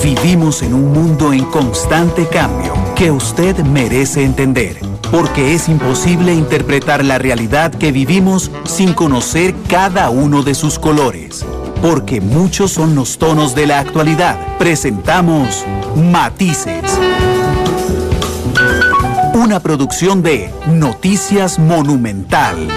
Vivimos en un mundo en constante cambio que usted merece entender, porque es imposible interpretar la realidad que vivimos sin conocer cada uno de sus colores. Porque muchos son los tonos de la actualidad. Presentamos Matices. Una producción de Noticias Monumental.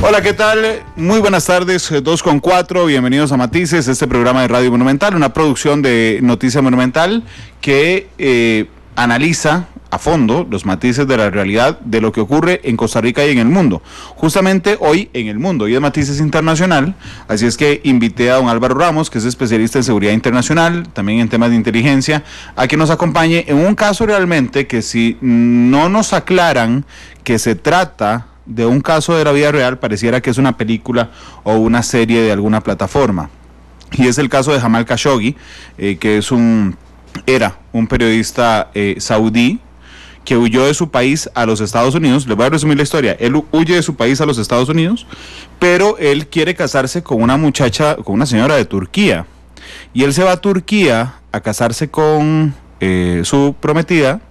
Hola, ¿qué tal? Muy buenas tardes, 2:04, bienvenidos a Matices, este programa de Radio Monumental, una producción de Noticia Monumental que analiza a fondo los matices de la realidad de lo que ocurre en Costa Rica y en el mundo. Justamente hoy en el mundo, hoy es Matices Internacional, así es que invité a don Álvaro Ramos, que es especialista en seguridad internacional, también en temas de inteligencia, a que nos acompañe en un caso realmente que si no nos aclaran que se trata de un caso de la vida real, pareciera que es una película o una serie de alguna plataforma. Y es el caso de Jamal Khashoggi, que era un periodista saudí que huyó de su país a los Estados Unidos. Les voy a resumir la historia. Él huye de su país a los Estados Unidos, pero él quiere casarse con una muchacha, con una señora de Turquía. Y él se va a Turquía a casarse con su prometida.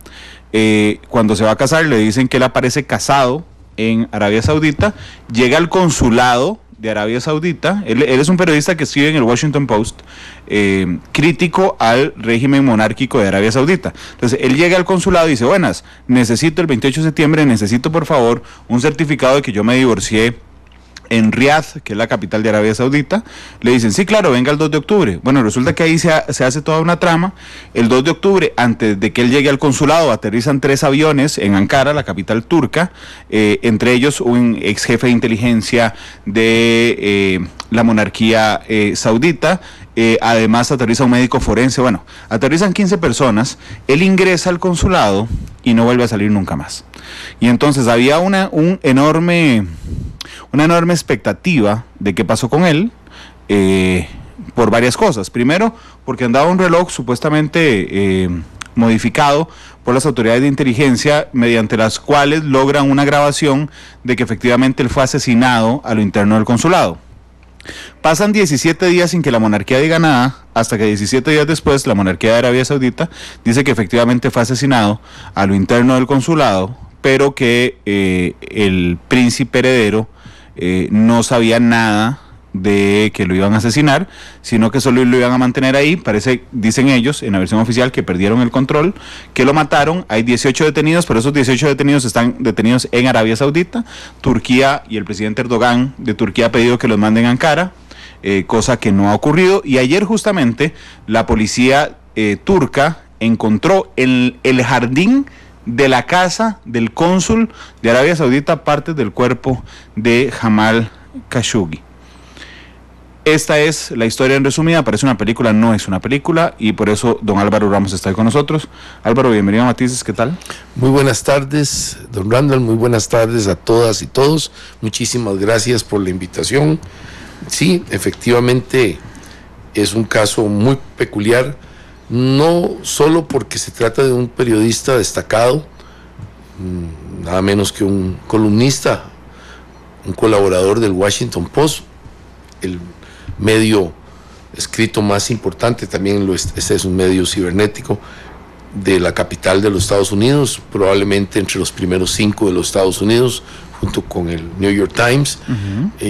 Cuando se va a casar le dicen que él aparece casado en Arabia Saudita, llega al consulado de Arabia Saudita. Él es un periodista que escribe en el Washington Post, crítico al régimen monárquico de Arabia Saudita. Entonces él llega al consulado y dice: buenas, necesito el 28 de septiembre, necesito por favor un certificado de que yo me divorcié en Riad, que es la capital de Arabia Saudita. Le dicen: sí, claro, venga el 2 de octubre. Bueno, resulta que ahí se hace toda una trama. El 2 de octubre, antes de que él llegue al consulado, aterrizan 3 aviones en Ankara, la capital turca, entre ellos un ex jefe de inteligencia de la monarquía saudita. Además aterriza un médico forense. Bueno, aterrizan 15 personas. Él ingresa al consulado y no vuelve a salir nunca más. Y entonces había una enorme expectativa de qué pasó con él, por varias cosas. Primero, porque andaba un reloj supuestamente modificado por las autoridades de inteligencia, mediante las cuales logran una grabación de que efectivamente él fue asesinado a lo interno del consulado. Pasan 17 días sin que la monarquía diga nada, hasta que 17 días después la monarquía de Arabia Saudita dice que efectivamente fue asesinado a lo interno del consulado, pero que el príncipe heredero no sabía nada de que lo iban a asesinar, sino que solo lo iban a mantener ahí. Parece, dicen ellos en la versión oficial, que perdieron el control, que lo mataron. Hay 18 detenidos, pero esos 18 detenidos están detenidos en Arabia Saudita. Turquía y el presidente Erdogan de Turquía ha pedido que los manden a Ankara, cosa que no ha ocurrido. Y ayer justamente la policía turca encontró en el jardín de la casa del cónsul de Arabia Saudita partes del cuerpo de Jamal Khashoggi. Esta es la historia en resumida. Parece una película, no es una película, y por eso don Álvaro Ramos está ahí con nosotros. Álvaro, bienvenido a Matices, ¿qué tal? Muy buenas tardes, don Randall, muy buenas tardes a todas y todos. Muchísimas gracias por la invitación. Sí, efectivamente es un caso muy peculiar, no solo porque se trata de un periodista destacado, nada menos que un columnista, un colaborador del Washington Post, el medio escrito más importante, también este es un medio cibernético de la capital de los Estados Unidos, probablemente entre los primeros 5 de los Estados Unidos, junto con el New York Times.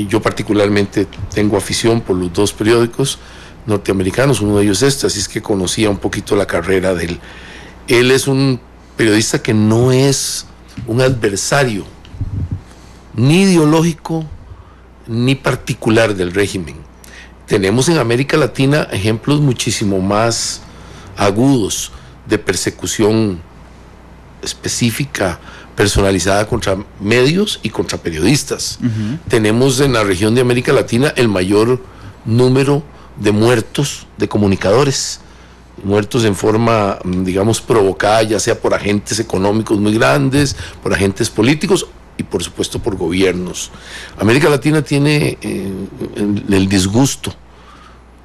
Yo particularmente tengo afición por los 2 periódicos norteamericanos, uno de ellos así es que conocía un poquito la carrera de él. Él es un periodista que no es un adversario ni ideológico ni particular del régimen. Tenemos en América Latina ejemplos muchísimo más agudos de persecución específica, personalizada contra medios y contra periodistas. Tenemos en la región de América Latina el mayor número de muertos de comunicadores, muertos en forma, digamos, provocada, ya sea por agentes económicos muy grandes, por agentes políticos y por supuesto por gobiernos. América Latina tiene el disgusto,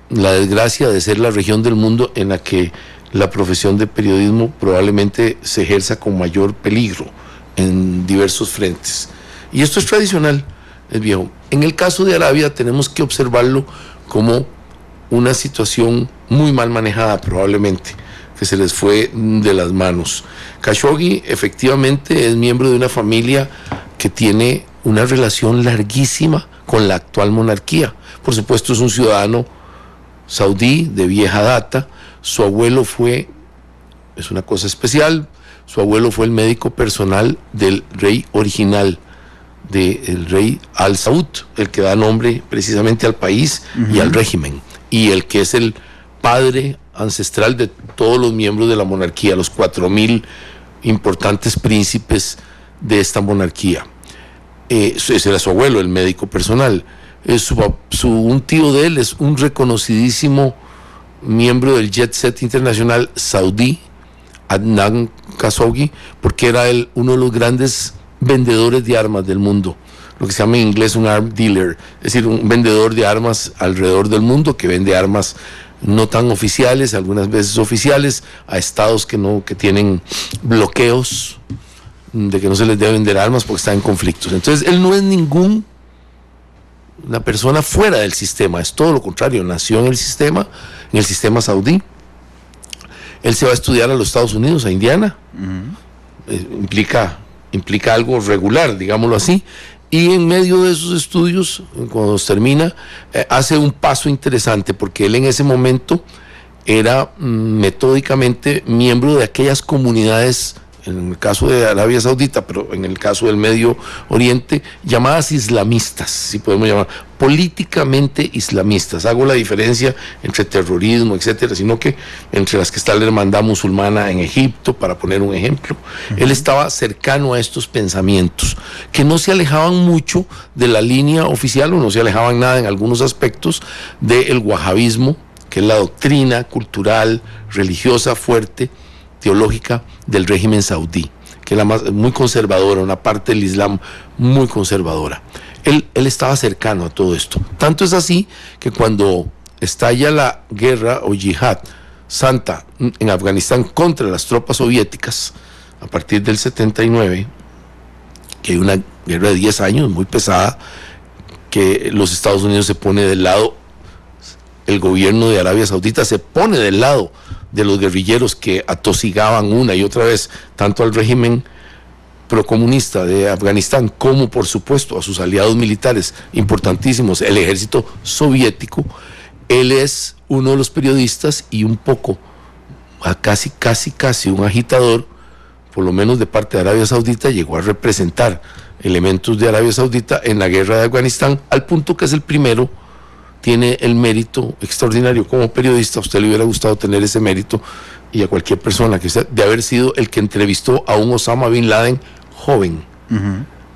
la desgracia de ser la región del mundo en la que la profesión de periodismo probablemente se ejerza con mayor peligro en diversos frentes. Y esto es tradicional, es viejo. En el caso de Arabia tenemos que observarlo como una situación muy mal manejada probablemente, que se les fue de las manos. Khashoggi efectivamente es miembro de una familia que tiene una relación larguísima con la actual monarquía. Por supuesto es un ciudadano saudí de vieja data. Su abuelo es una cosa especial, su abuelo fue el médico personal del rey original, del rey Al Saud, el que da nombre precisamente al país y al régimen, y el que es el padre ancestral de todos los miembros de la monarquía, los 4.000 importantes príncipes de esta monarquía. Ese era su abuelo, el médico personal. Un tío de él es un reconocidísimo miembro del jet set internacional saudí, Adnan Khashoggi, porque era él uno de los grandes vendedores de armas del mundo, lo que se llama en inglés un arm dealer, es decir, un vendedor de armas alrededor del mundo que vende armas no tan oficiales, algunas veces oficiales, a estados que tienen bloqueos de que no se les debe vender armas porque están en conflictos. Entonces él no es una persona fuera del sistema, es todo lo contrario, nació en el sistema saudí. Él se va a estudiar a los Estados Unidos, a Indiana. Implica algo regular, digámoslo así, y en medio de esos estudios, cuando los termina, hace un paso interesante, porque él en ese momento era metódicamente miembro de aquellas comunidades, en el caso de Arabia Saudita, pero en el caso del Medio Oriente, llamadas islamistas, si podemos llamar, políticamente islamistas. Hago la diferencia entre terrorismo, etcétera, sino que entre las que está la hermandad musulmana en Egipto, para poner un ejemplo. Él estaba cercano a estos pensamientos, que no se alejaban mucho de la línea oficial, o no se alejaban nada en algunos aspectos del wahabismo, que es la doctrina cultural, religiosa, fuerte, teológica del régimen saudí, que es muy conservadora, una parte del Islam muy conservadora. Él estaba cercano a todo esto. Tanto es así que cuando estalla la guerra o yihad santa en Afganistán contra las tropas soviéticas, a partir del 79, que hay una guerra de 10 años muy pesada, que los Estados Unidos se pone del lado, el gobierno de Arabia Saudita se pone del lado de los guerrilleros que atosigaban una y otra vez tanto al régimen procomunista de Afganistán como por supuesto a sus aliados militares importantísimos, el ejército soviético. Él es uno de los periodistas y un poco, casi un agitador, por lo menos de parte de Arabia Saudita. Llegó a representar elementos de Arabia Saudita en la guerra de Afganistán, al punto que es el primero. Tiene el mérito extraordinario como periodista, a usted le hubiera gustado tener ese mérito, y a cualquier persona que sea, de haber sido el que entrevistó a un Osama Bin Laden joven.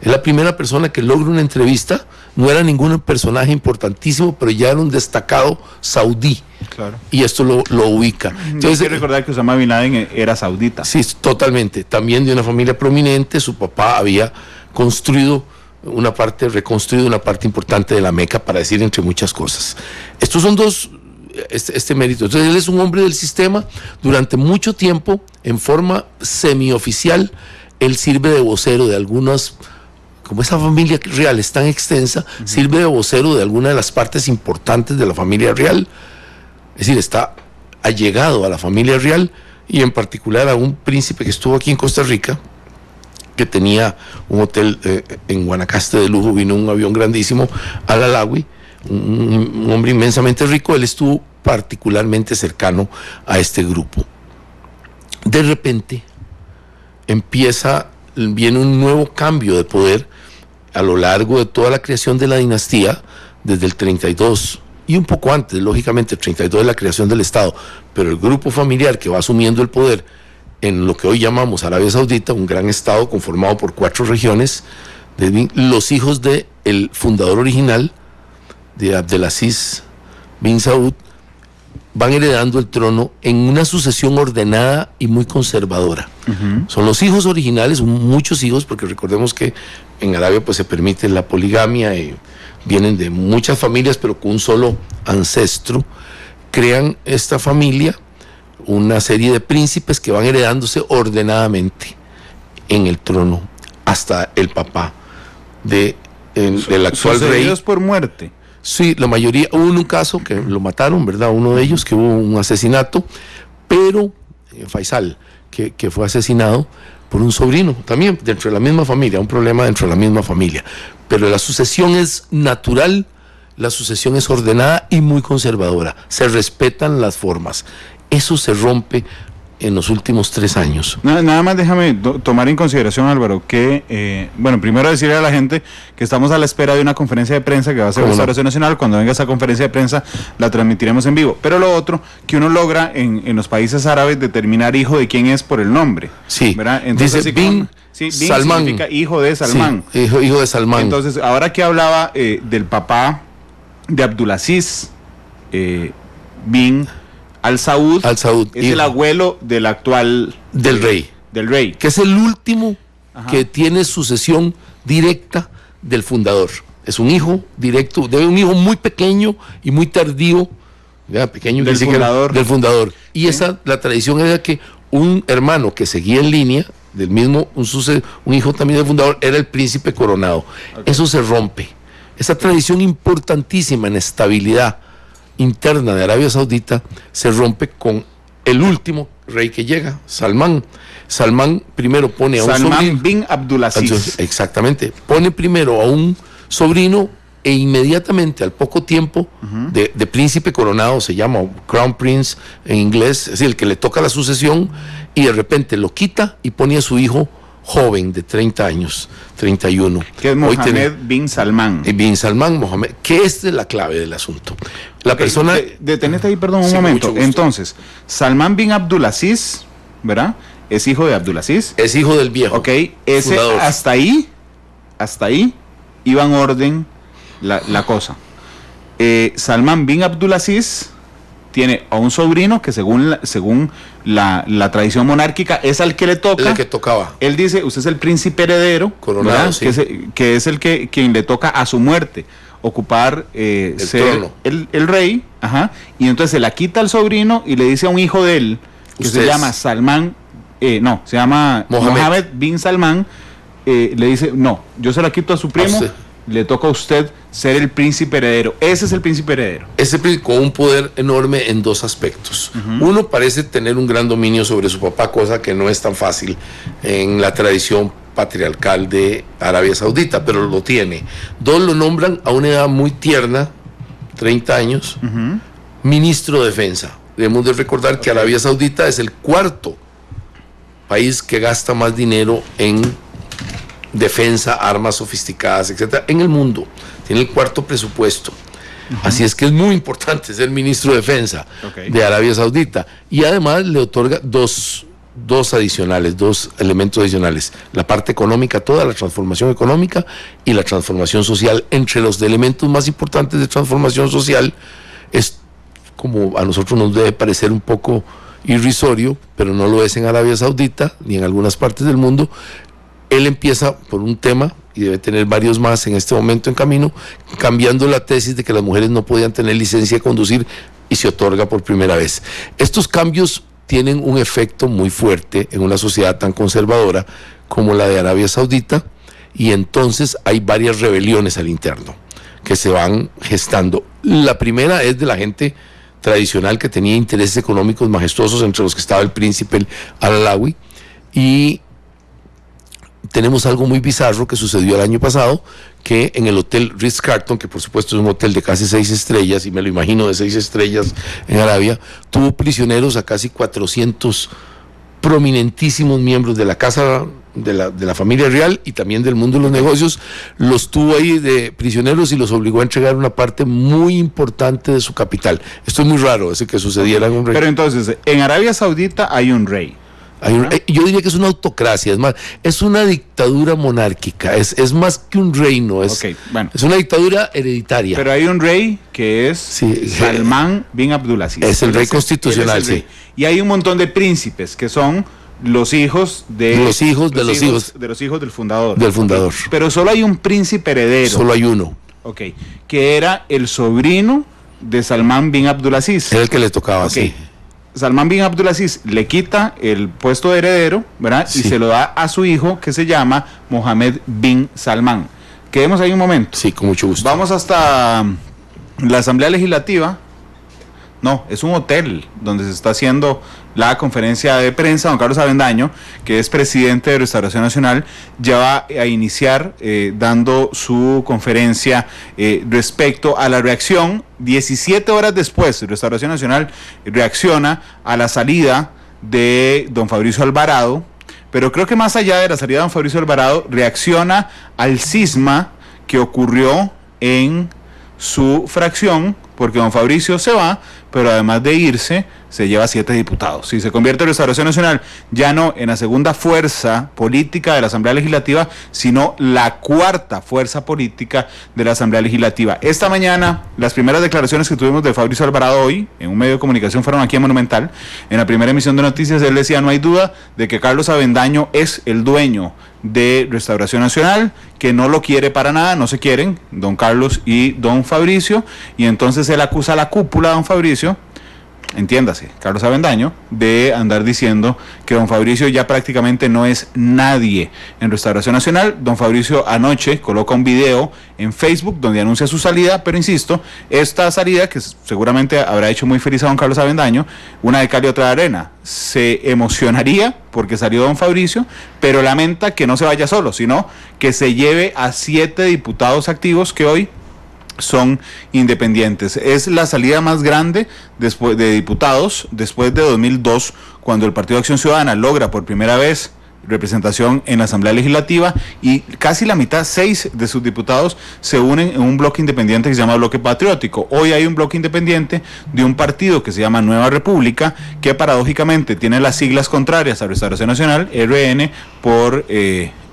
Es la primera persona que logra una entrevista, no era ningún personaje importantísimo, pero ya era un destacado saudí. Claro. Y esto lo ubica. Entonces, hay que recordar que Osama Bin Laden era saudita. Sí, totalmente. También de una familia prominente, su papá había reconstruido una parte importante de la Meca, para decir entre muchas cosas. Estos son este mérito. Entonces él es un hombre del sistema. Durante mucho tiempo, en forma semioficial, él sirve de vocero de algunas, como esa familia real es tan extensa, sirve de vocero de alguna de las partes importantes de la familia real. Es decir, está allegado a la familia real, y en particular a un príncipe que estuvo aquí en Costa Rica, que tenía un hotel en Guanacaste de lujo. Vino un avión grandísimo, Al-Alawi, un hombre inmensamente rico. Él estuvo particularmente cercano a este grupo. De repente viene un nuevo cambio de poder a lo largo de toda la creación de la dinastía, desde el 32 y un poco antes, lógicamente el 32 de la creación del Estado, pero el grupo familiar que va asumiendo el poder en lo que hoy llamamos Arabia Saudita, un gran estado conformado por 4 regiones, los hijos del fundador original, de Abdelaziz bin Saud, van heredando el trono en una sucesión ordenada y muy conservadora. Son los hijos originales, muchos hijos, porque recordemos que en Arabia pues se permite la poligamia, vienen de muchas familias pero con un solo ancestro. Crean esta familia una serie de príncipes que van heredándose ordenadamente en el trono hasta el papá del actual rey. ¿Sucedidos por muerte? Sí, la mayoría. Hubo un caso que lo mataron, ¿verdad? Uno de ellos, que hubo un asesinato, pero Faisal, que fue asesinado por un sobrino, también dentro de la misma familia, un problema dentro de la misma familia. Pero la sucesión es natural, la sucesión es ordenada y muy conservadora. Se respetan las formas. Eso se rompe en los últimos 3 años. Nada más déjame tomar en consideración, Álvaro, que, bueno, primero decirle a la gente que estamos a la espera de una conferencia de prensa que va a ser Restauración Nacional. Cuando venga esa conferencia de prensa la transmitiremos en vivo. Pero lo otro, que uno logra en los países árabes determinar hijo de quién es por el nombre. Sí, ¿verdad? Entonces, dice Bin Salman. Significa hijo de Salman. Sí, hijo de Salman. Entonces, ahora que hablaba del papá de Abdulaziz Bin Al Saud, es el abuelo del actual del rey, que es el último que tiene sucesión directa del fundador. Es un hijo directo, de un hijo muy pequeño y muy tardío, pequeño del fundador. Y la tradición era que un hermano que seguía en línea del mismo, un hijo también del fundador, era el príncipe coronado. Eso se rompe. Esa tradición importantísima en estabilidad interna de Arabia Saudita se rompe con el último rey que llega, Salman. Salman primero pone a un sobrino. Salman bin Abdulaziz. Exactamente. Pone primero a un sobrino e inmediatamente, al poco tiempo, de príncipe coronado, se llama Crown Prince en inglés, es decir, el que le toca la sucesión, y de repente lo quita y pone a su hijo joven de 30 años, 31. Que es Mohammed bin Salman. Bin Salman, Mohammed, que es la clave del asunto. La persona... Detenete ahí, perdón, un momento. Entonces, Salman bin Abdulaziz, ¿verdad? Es hijo de Abdulaziz. Es hijo del viejo. Ok, ese fundador. hasta ahí iba en orden la cosa. Salman bin Abdulaziz tiene a un sobrino que según la tradición monárquica es al que le toca. El que tocaba. Él dice, usted es el príncipe heredero, coronado, sí. que es el quien le toca a su muerte ocupar ser el rey, y entonces se la quita al sobrino y le dice a un hijo de él, que se llama Salman, se llama Mohammed bin Salman, le dice, no, yo se la quito a su primo, le toca a usted ser el príncipe heredero. Ese es el príncipe heredero. Ese príncipe con un poder enorme en 2 aspectos. Uno, parece tener un gran dominio sobre su papá, cosa que no es tan fácil en la tradición patriarcal de Arabia Saudita, pero lo tiene. 2, lo nombran a una edad muy tierna, 30 años, ministro de defensa. Debemos de recordar que Arabia Saudita es el 4º país que gasta más dinero en defensa, armas sofisticadas, etcétera, en el mundo. Tiene el 4º presupuesto. Así es que es muy importante ser ministro de defensa de Arabia Saudita. Y además le otorga dos elementos adicionales: la parte económica, toda la transformación económica, y la transformación social. Entre los elementos más importantes de transformación social es, como a nosotros nos debe parecer un poco irrisorio, pero no lo es en Arabia Saudita ni en algunas partes del mundo. Él empieza por un tema, y debe tener varios más en este momento en camino, cambiando la tesis de que las mujeres no podían tener licencia de conducir, y se otorga por primera vez. Estos cambios tienen un efecto muy fuerte en una sociedad tan conservadora como la de Arabia Saudita, y entonces hay varias rebeliones al interno que se van gestando. La primera es de la gente tradicional que tenía intereses económicos majestuosos, entre los que estaba el príncipe al-Alawi, y tenemos algo muy bizarro que sucedió el año pasado, que en el hotel Ritz-Carlton, que por supuesto es un hotel de casi 6 estrellas, y me lo imagino de 6 estrellas en Arabia, tuvo prisioneros a casi 400 prominentísimos miembros de la casa de la familia real y también del mundo de los negocios. Los tuvo ahí de prisioneros y los obligó a entregar una parte muy importante de su capital. Esto es muy raro, ese que sucediera en un rey. Pero entonces, en Arabia Saudita hay un rey. Yo diría que es una autocracia, es más, es una dictadura monárquica, es más que un reino, es una dictadura hereditaria. Pero hay un rey que es Salman bin Abdulaziz. Es el rey constitucional, sí. Y hay un montón de príncipes que son los hijos del fundador. Del fundador. Pero solo hay un príncipe heredero. Solo hay uno. Que era el sobrino de Salman bin Abdulaziz. Era el que le tocaba, sí. Salman bin Abdulaziz le quita el puesto de heredero, ¿verdad? Sí. Y se lo da a su hijo, que se llama Mohammed bin Salman. Quedemos ahí un momento. Sí, con mucho gusto. Vamos hasta la Asamblea Legislativa. No, es un hotel donde se está haciendo la conferencia de prensa. Don Carlos Avendaño, que es presidente de Restauración Nacional, ya va a iniciar dando su conferencia respecto a la reacción. 17 horas después, Restauración Nacional reacciona a la salida de don Fabricio Alvarado, pero creo que más allá de la salida de don Fabricio Alvarado, reacciona al cisma que ocurrió en su fracción, porque don Fabricio se va, pero además de irse, se lleva 7 diputados. Si se convierte en Restauración Nacional ya no en la segunda fuerza política de la Asamblea Legislativa, sino la cuarta fuerza política de la Asamblea Legislativa. Esta mañana, las primeras declaraciones que tuvimos de Fabricio Alvarado hoy, en un medio de comunicación, fueron aquí en Monumental. En la primera emisión de noticias, él decía: no hay duda de que Carlos Avendaño es el dueño de Restauración Nacional, que no lo quiere para nada, no se quieren, don Carlos y don Fabricio, y entonces él acusa a la cúpula de don Fabricio, entiéndase, Carlos Avendaño, de andar diciendo que don Fabricio ya prácticamente no es nadie en Restauración Nacional. Don Fabricio anoche coloca un video en Facebook donde anuncia su salida, pero insisto, esta salida, que seguramente habrá hecho muy feliz a don Carlos Avendaño, una de cal y otra de arena, se emocionaría porque salió don Fabricio, pero lamenta que no se vaya solo, sino que se lleve a 7 diputados activos que hoy son independientes. Es la salida más grande después de diputados después de 2002, cuando el Partido de Acción Ciudadana logra por primera vez representación en la Asamblea Legislativa, y casi la mitad, 6 de sus diputados, se unen en un bloque independiente que se llama Bloque Patriótico. Hoy hay un bloque independiente de un partido que se llama Nueva República, que paradójicamente tiene las siglas contrarias a Restauración Nacional, RN por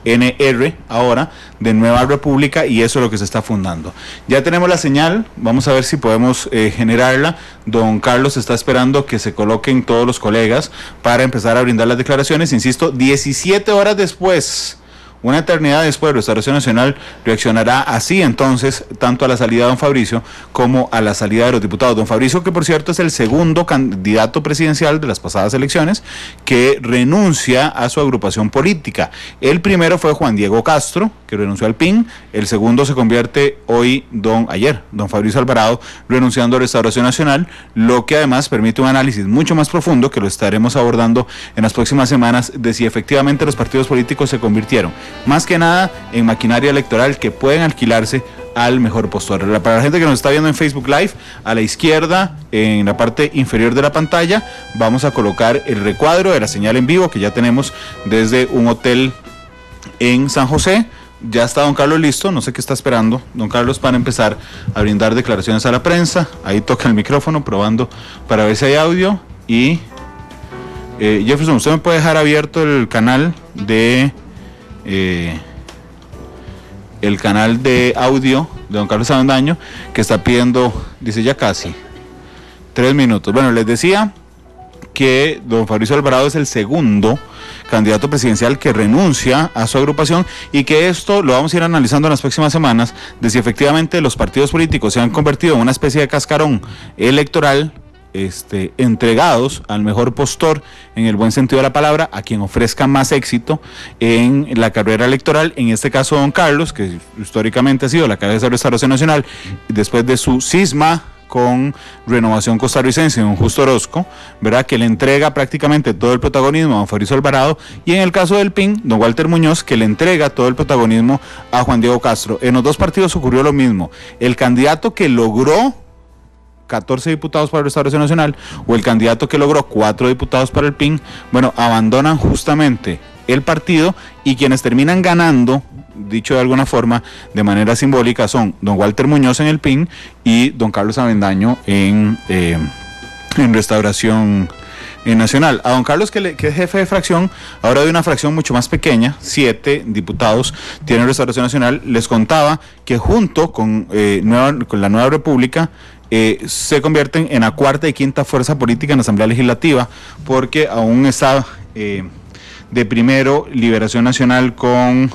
NR ahora, de Nueva República, y eso es lo que se está fundando. Ya tenemos la señal, vamos a ver si podemos generarla. Don Carlos está esperando que se coloquen todos los colegas para empezar a brindar las declaraciones. Insisto, 17 horas después, una eternidad después, Restauración Nacional reaccionará así entonces tanto a la salida de don Fabricio como a la salida de los diputados. Don Fabricio, que por cierto es el segundo candidato presidencial de las pasadas elecciones, que renuncia a su agrupación política. El primero fue Juan Diego Castro, que renunció al PIN. El segundo se convierte ayer, don Fabricio Alvarado, renunciando a Restauración Nacional, lo que además permite un análisis mucho más profundo, que lo estaremos abordando en las próximas semanas, de si efectivamente los partidos políticos se convirtieron más que nada en maquinaria electoral que pueden alquilarse al mejor postor. Para la gente que nos está viendo en Facebook Live, a la izquierda, en la parte inferior de la pantalla, vamos a colocar el recuadro de la señal en vivo que ya tenemos desde un hotel en San José. Ya está don Carlos listo, no sé qué está esperando don Carlos para empezar a brindar declaraciones a la prensa. Ahí toca el micrófono, probando para ver si hay audio. Y Jefferson, usted me puede dejar abierto el canal de audio de don Carlos Avendaño, que está pidiendo, dice ya casi 3 minutos. Bueno, les decía que don Fabricio Alvarado es el segundo candidato presidencial que renuncia a su agrupación, y que esto lo vamos a ir analizando en las próximas semanas, de si efectivamente los partidos políticos se han convertido en una especie de cascarón electoral, entregados al mejor postor, en el buen sentido de la palabra, a quien ofrezca más éxito en la carrera electoral. En este caso don Carlos, que históricamente ha sido la cabeza de Restauración Nacional, después de su cisma con Renovación Costarricense, don Justo Orozco, ¿verdad?, que le entrega prácticamente todo el protagonismo a don Fabricio Alvarado, y en el caso del PIN, don Walter Muñoz, que le entrega todo el protagonismo a Juan Diego Castro. En los dos partidos ocurrió lo mismo. El candidato que logró 14 diputados para Restauración Nacional, o el candidato que logró 4 diputados para el PIN, bueno, abandonan justamente el partido, y quienes terminan ganando, dicho de alguna forma, de manera simbólica, son don Walter Muñoz en el PIN y don Carlos Avendaño en Restauración Nacional. A don Carlos, que es jefe de fracción, ahora de una fracción mucho más pequeña, 7 diputados tiene Restauración Nacional, les contaba que junto con la Nueva República, se convierten en la cuarta y quinta fuerza política en la Asamblea Legislativa, porque aún está de primero Liberación Nacional con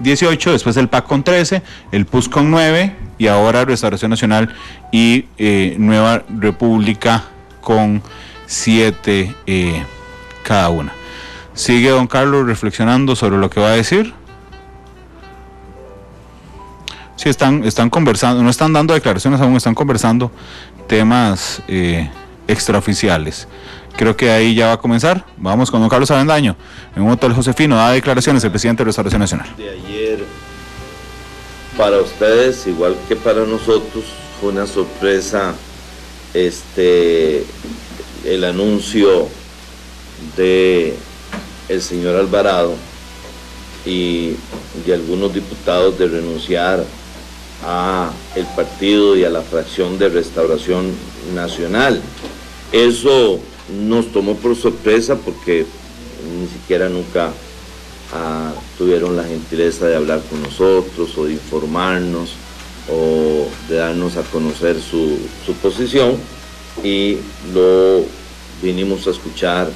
18, después el PAC con 13, el PUS con 9, y ahora Restauración Nacional y Nueva República 7 cada una. Sigue don Carlos reflexionando sobre lo que va a decir. Sí, están conversando, no están dando declaraciones aún, están conversando temas extraoficiales. Creo que ahí ya va a comenzar. Vamos con don Carlos Avendaño. En un hotel Josefino da declaraciones el presidente de Restauración Nacional. De ayer, para ustedes, igual que para nosotros, fue una sorpresa el anuncio de el señor Alvarado y de algunos diputados de renunciar a el partido y a la fracción de Restauración Nacional. Eso nos tomó por sorpresa porque ni siquiera nunca tuvieron la gentileza de hablar con nosotros o de informarnos o de darnos a conocer su posición, y lo vinimos a escuchar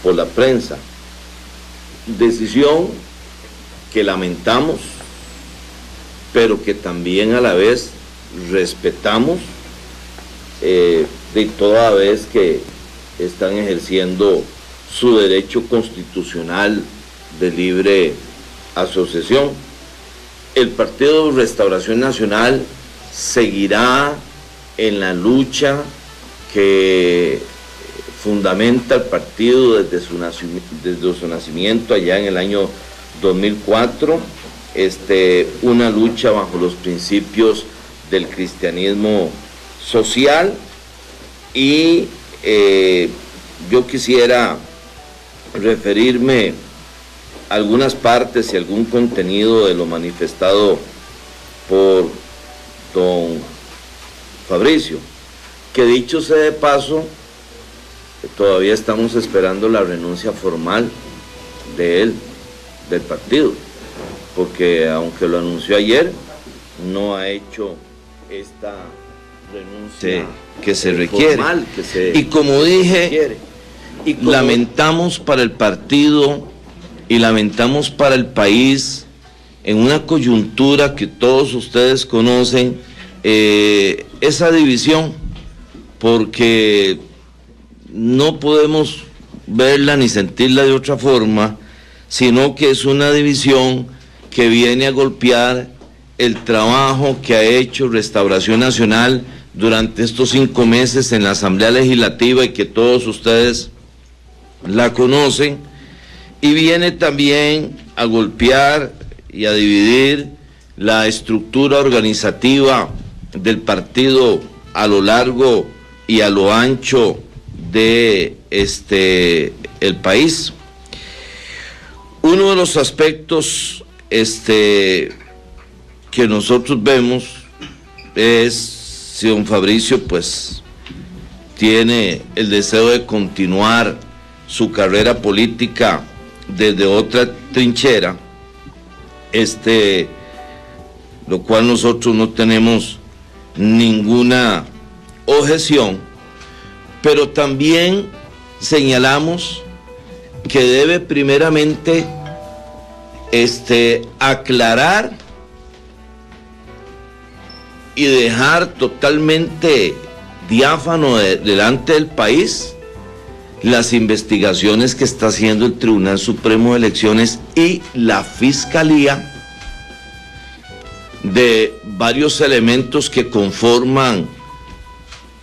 por la prensa. Decisión que lamentamos, pero que también a la vez respetamos, de toda vez que están ejerciendo su derecho constitucional de libre asociación. El Partido Restauración Nacional seguirá en la lucha que fundamenta el partido desde su nacimiento allá en el año 2004, una lucha bajo los principios del cristianismo social, y yo quisiera referirme a algunas partes y algún contenido de lo manifestado por don Fabricio, que dicho sea de paso, todavía estamos esperando la renuncia formal de él, del partido, porque aunque lo anunció ayer, no ha hecho esta renuncia que se requiere. Formal, y como dije, lamentamos para el partido y lamentamos para el país, en una coyuntura que todos ustedes conocen, esa división, porque no podemos verla ni sentirla de otra forma, sino que es una división que viene a golpear el trabajo que ha hecho Restauración Nacional durante estos 5 meses en la Asamblea Legislativa, y que todos ustedes la conocen, y viene también a golpear y a dividir la estructura organizativa del partido a lo largo y a lo ancho de el país. Uno de los aspectos que nosotros vemos es si don Fabricio pues tiene el deseo de continuar su carrera política desde otra trinchera, lo cual nosotros no tenemos ninguna objeción, pero también señalamos que debe primeramente aclarar y dejar totalmente diáfano delante del país las investigaciones que está haciendo el Tribunal Supremo de Elecciones y la Fiscalía de varios elementos que conforman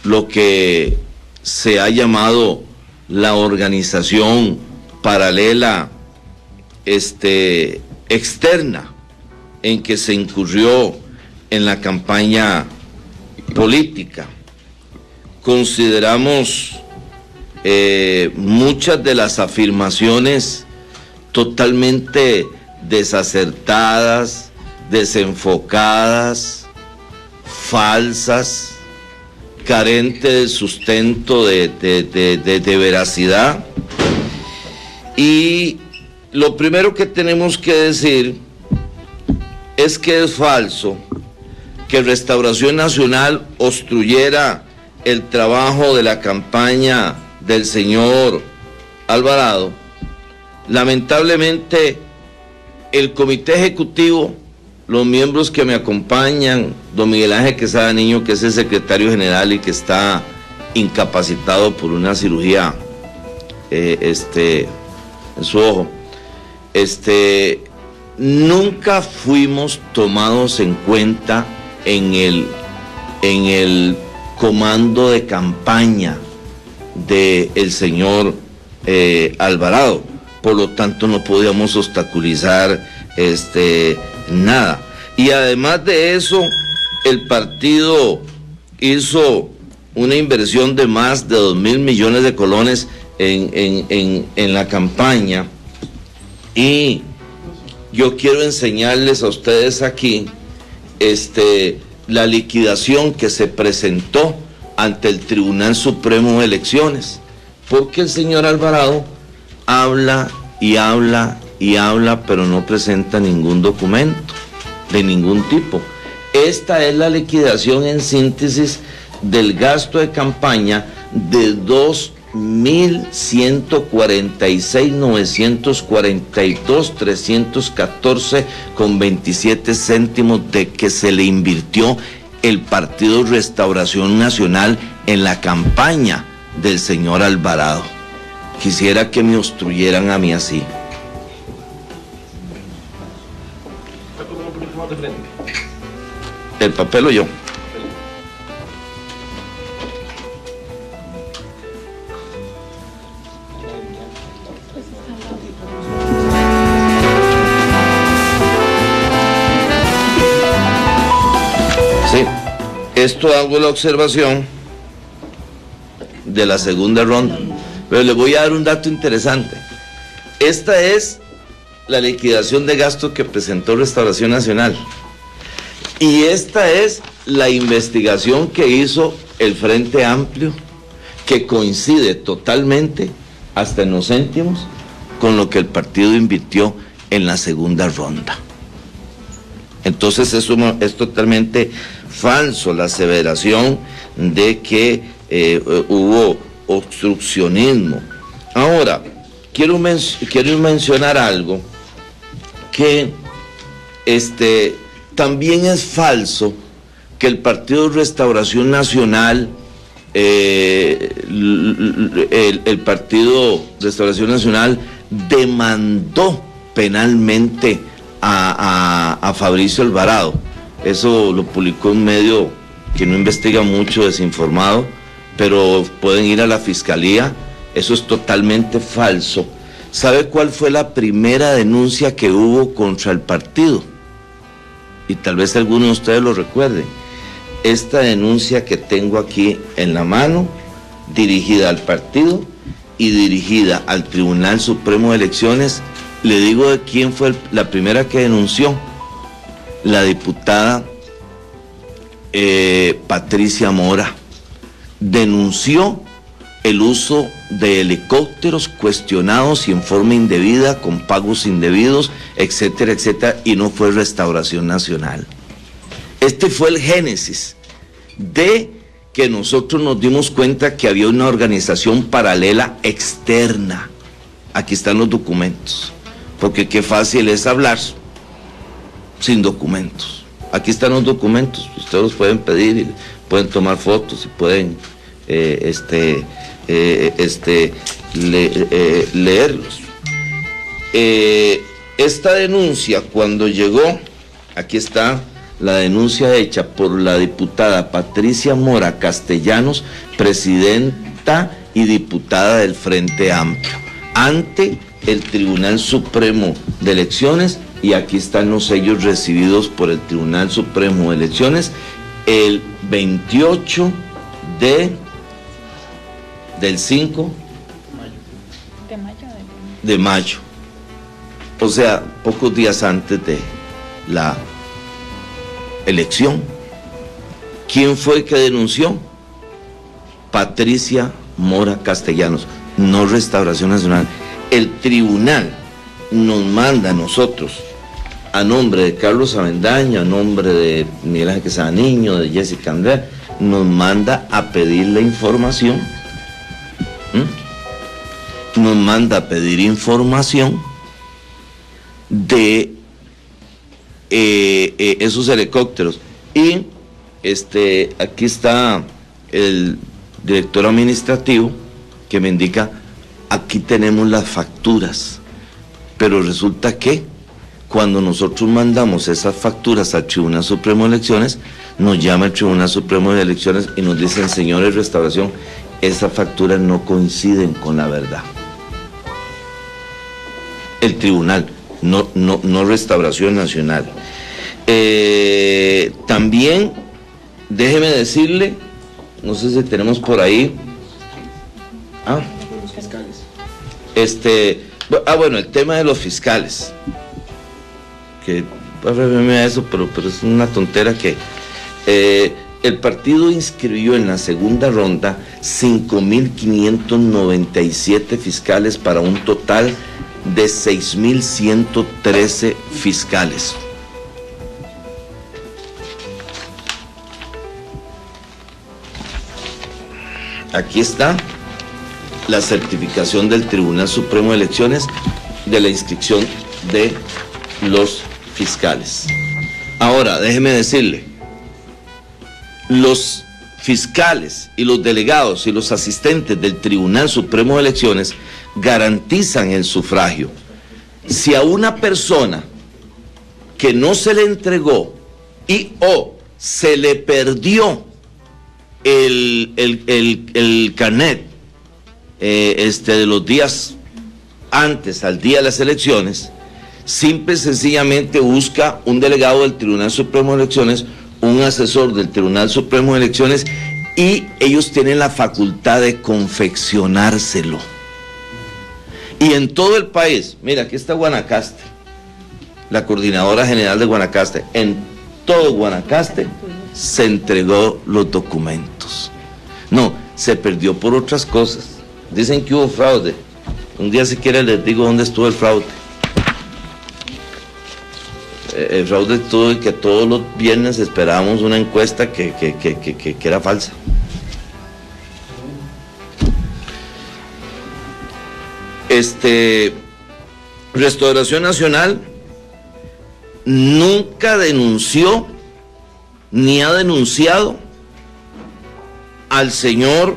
lo que se ha llamado la organización paralela externa en que se incurrió en la campaña política. Consideramos muchas de las afirmaciones totalmente desacertadas, desenfocadas, falsas, carente de sustento de veracidad. Y lo primero que tenemos que decir es que es falso que Restauración Nacional obstruyera el trabajo de la campaña del señor Alvarado. Lamentablemente, el comité ejecutivo, los miembros que me acompañan, don Miguel Ángel Quesada Niño, que es el secretario general y que está incapacitado por una cirugía en su ojo. Nunca fuimos tomados en cuenta en el comando de campaña del señor Alvarado. Por lo tanto, no podíamos obstaculizar nada. Y además de eso, el partido hizo una inversión de más de 2.000 millones de colones en la campaña. Y yo quiero enseñarles a ustedes aquí la liquidación que se presentó ante el Tribunal Supremo de Elecciones, porque el señor Alvarado habla y habla y habla, pero no presenta ningún documento de ningún tipo. Esta es la liquidación en síntesis del gasto de campaña de 2.146.942.314,27 céntimos de que se le invirtió el Partido Restauración Nacional en la campaña del señor Alvarado. Quisiera que me obstruyeran a mí así. ¿El papel o yo? Sí, esto hago la observación de la segunda ronda, pero le voy a dar un dato interesante. Esta es la liquidación de gastos que presentó Restauración Nacional. Y esta es la investigación que hizo el Frente Amplio, que coincide totalmente, hasta en los céntimos, con lo que el partido invirtió en la segunda ronda. Entonces eso es totalmente falso, la aseveración de que hubo obstruccionismo. Ahora, quiero mencionar algo que también es falso, que el Partido Restauración Nacional, el Partido Restauración Nacional demandó penalmente a Fabricio Alvarado. Eso lo publicó un medio que no investiga mucho, desinformado, pero pueden ir a la fiscalía. Eso es totalmente falso. ¿Sabe cuál fue la primera denuncia que hubo contra el partido? Y tal vez algunos de ustedes lo recuerden. Esta denuncia que tengo aquí en la mano, dirigida al partido y dirigida al Tribunal Supremo de Elecciones, le digo de quién fue la primera que denunció. La diputada Patricia Mora denunció el uso de helicópteros cuestionados y en forma indebida, con pagos indebidos, etcétera, etcétera, y no fue Restauración Nacional. Este fue el génesis de que nosotros nos dimos cuenta que había una organización paralela externa. Aquí están los documentos, porque qué fácil es hablar sin documentos. Aquí están los documentos, ustedes los pueden pedir y pueden tomar fotos y pueden leerlos. Esta denuncia, cuando llegó, aquí está la denuncia hecha por la diputada Patricia Mora Castellanos, presidenta y diputada del Frente Amplio, ante el Tribunal Supremo de Elecciones, y aquí están los sellos recibidos por el Tribunal Supremo de Elecciones el 28 del 5 de mayo, o sea, pocos días antes de la elección. ¿Quién fue el que denunció? Patricia Mora Castellanos, no Restauración Nacional. El tribunal nos manda a nosotros, a nombre de Carlos Avendaño, a nombre de Miguel Ángel Quesada Niño, de Jessica Andrea, nos manda a pedir la información. Nos manda a pedir información de esos helicópteros. Y aquí está el director administrativo que me indica, aquí tenemos las facturas, pero resulta que cuando nosotros mandamos esas facturas al Tribunal Supremo de Elecciones, nos llama el Tribunal Supremo de Elecciones y nos dicen, señores Restauración, esas facturas no coinciden con la verdad. El tribunal, no Restauración Nacional. También, déjeme decirle, no sé si tenemos por ahí. Los fiscales. Bueno, el tema de los fiscales. Que a eso, pero es una tontera que el partido inscribió en la segunda ronda 5.597 fiscales para un total de 6.113 fiscales. Aquí está la certificación del Tribunal Supremo de Elecciones de la inscripción de los fiscales. Ahora, déjeme decirle, los fiscales y los delegados y los asistentes del Tribunal Supremo de Elecciones garantizan el sufragio. Si a una persona que no se le entregó y o se le perdió el carnet de los días antes al día de las elecciones, simple y sencillamente busca un delegado del Tribunal Supremo de Elecciones, un asesor del Tribunal Supremo de Elecciones, y ellos tienen la facultad de confeccionárselo. Y en todo el país, mira, aquí está Guanacaste, la coordinadora general de Guanacaste, en todo Guanacaste se entregó los documentos. No, se perdió por otras cosas. Dicen que hubo fraude. Un día si quiere les digo dónde estuvo el fraude. El fraude estuvo en que todos los viernes esperábamos una encuesta que era falsa. Restauración Nacional nunca denunció ni ha denunciado al señor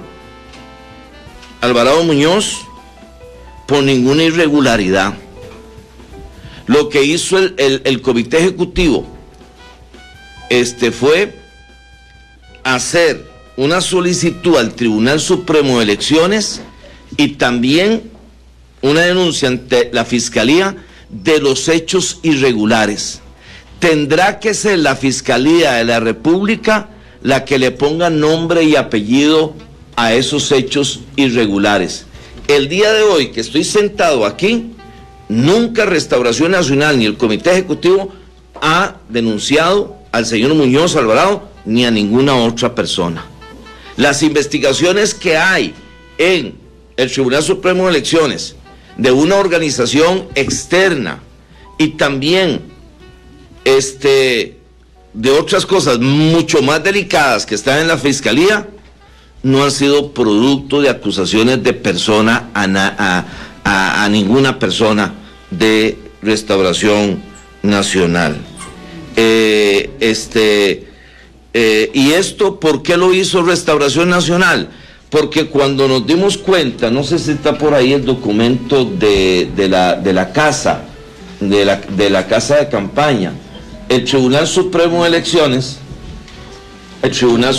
Alvarado Muñoz por ninguna irregularidad. Lo que hizo el comité ejecutivo fue hacer una solicitud al Tribunal Supremo de Elecciones y también una denuncia ante la Fiscalía de los hechos irregulares. Tendrá que ser la Fiscalía de la República la que le ponga nombre y apellido a esos hechos irregulares. El día de hoy que estoy sentado aquí, nunca Restauración Nacional ni el Comité Ejecutivo ha denunciado al señor Muñoz Alvarado ni a ninguna otra persona. Las investigaciones que hay en el Tribunal Supremo de Elecciones de una organización externa y también de otras cosas mucho más delicadas que están en la Fiscalía no han sido producto de acusaciones de persona a ninguna persona de Restauración Nacional. ¿Y esto por qué lo hizo Restauración Nacional? Porque cuando nos dimos cuenta, no sé si está por ahí el documento de la casa de campaña, el Tribunal Supremo de Elecciones, el Tribunal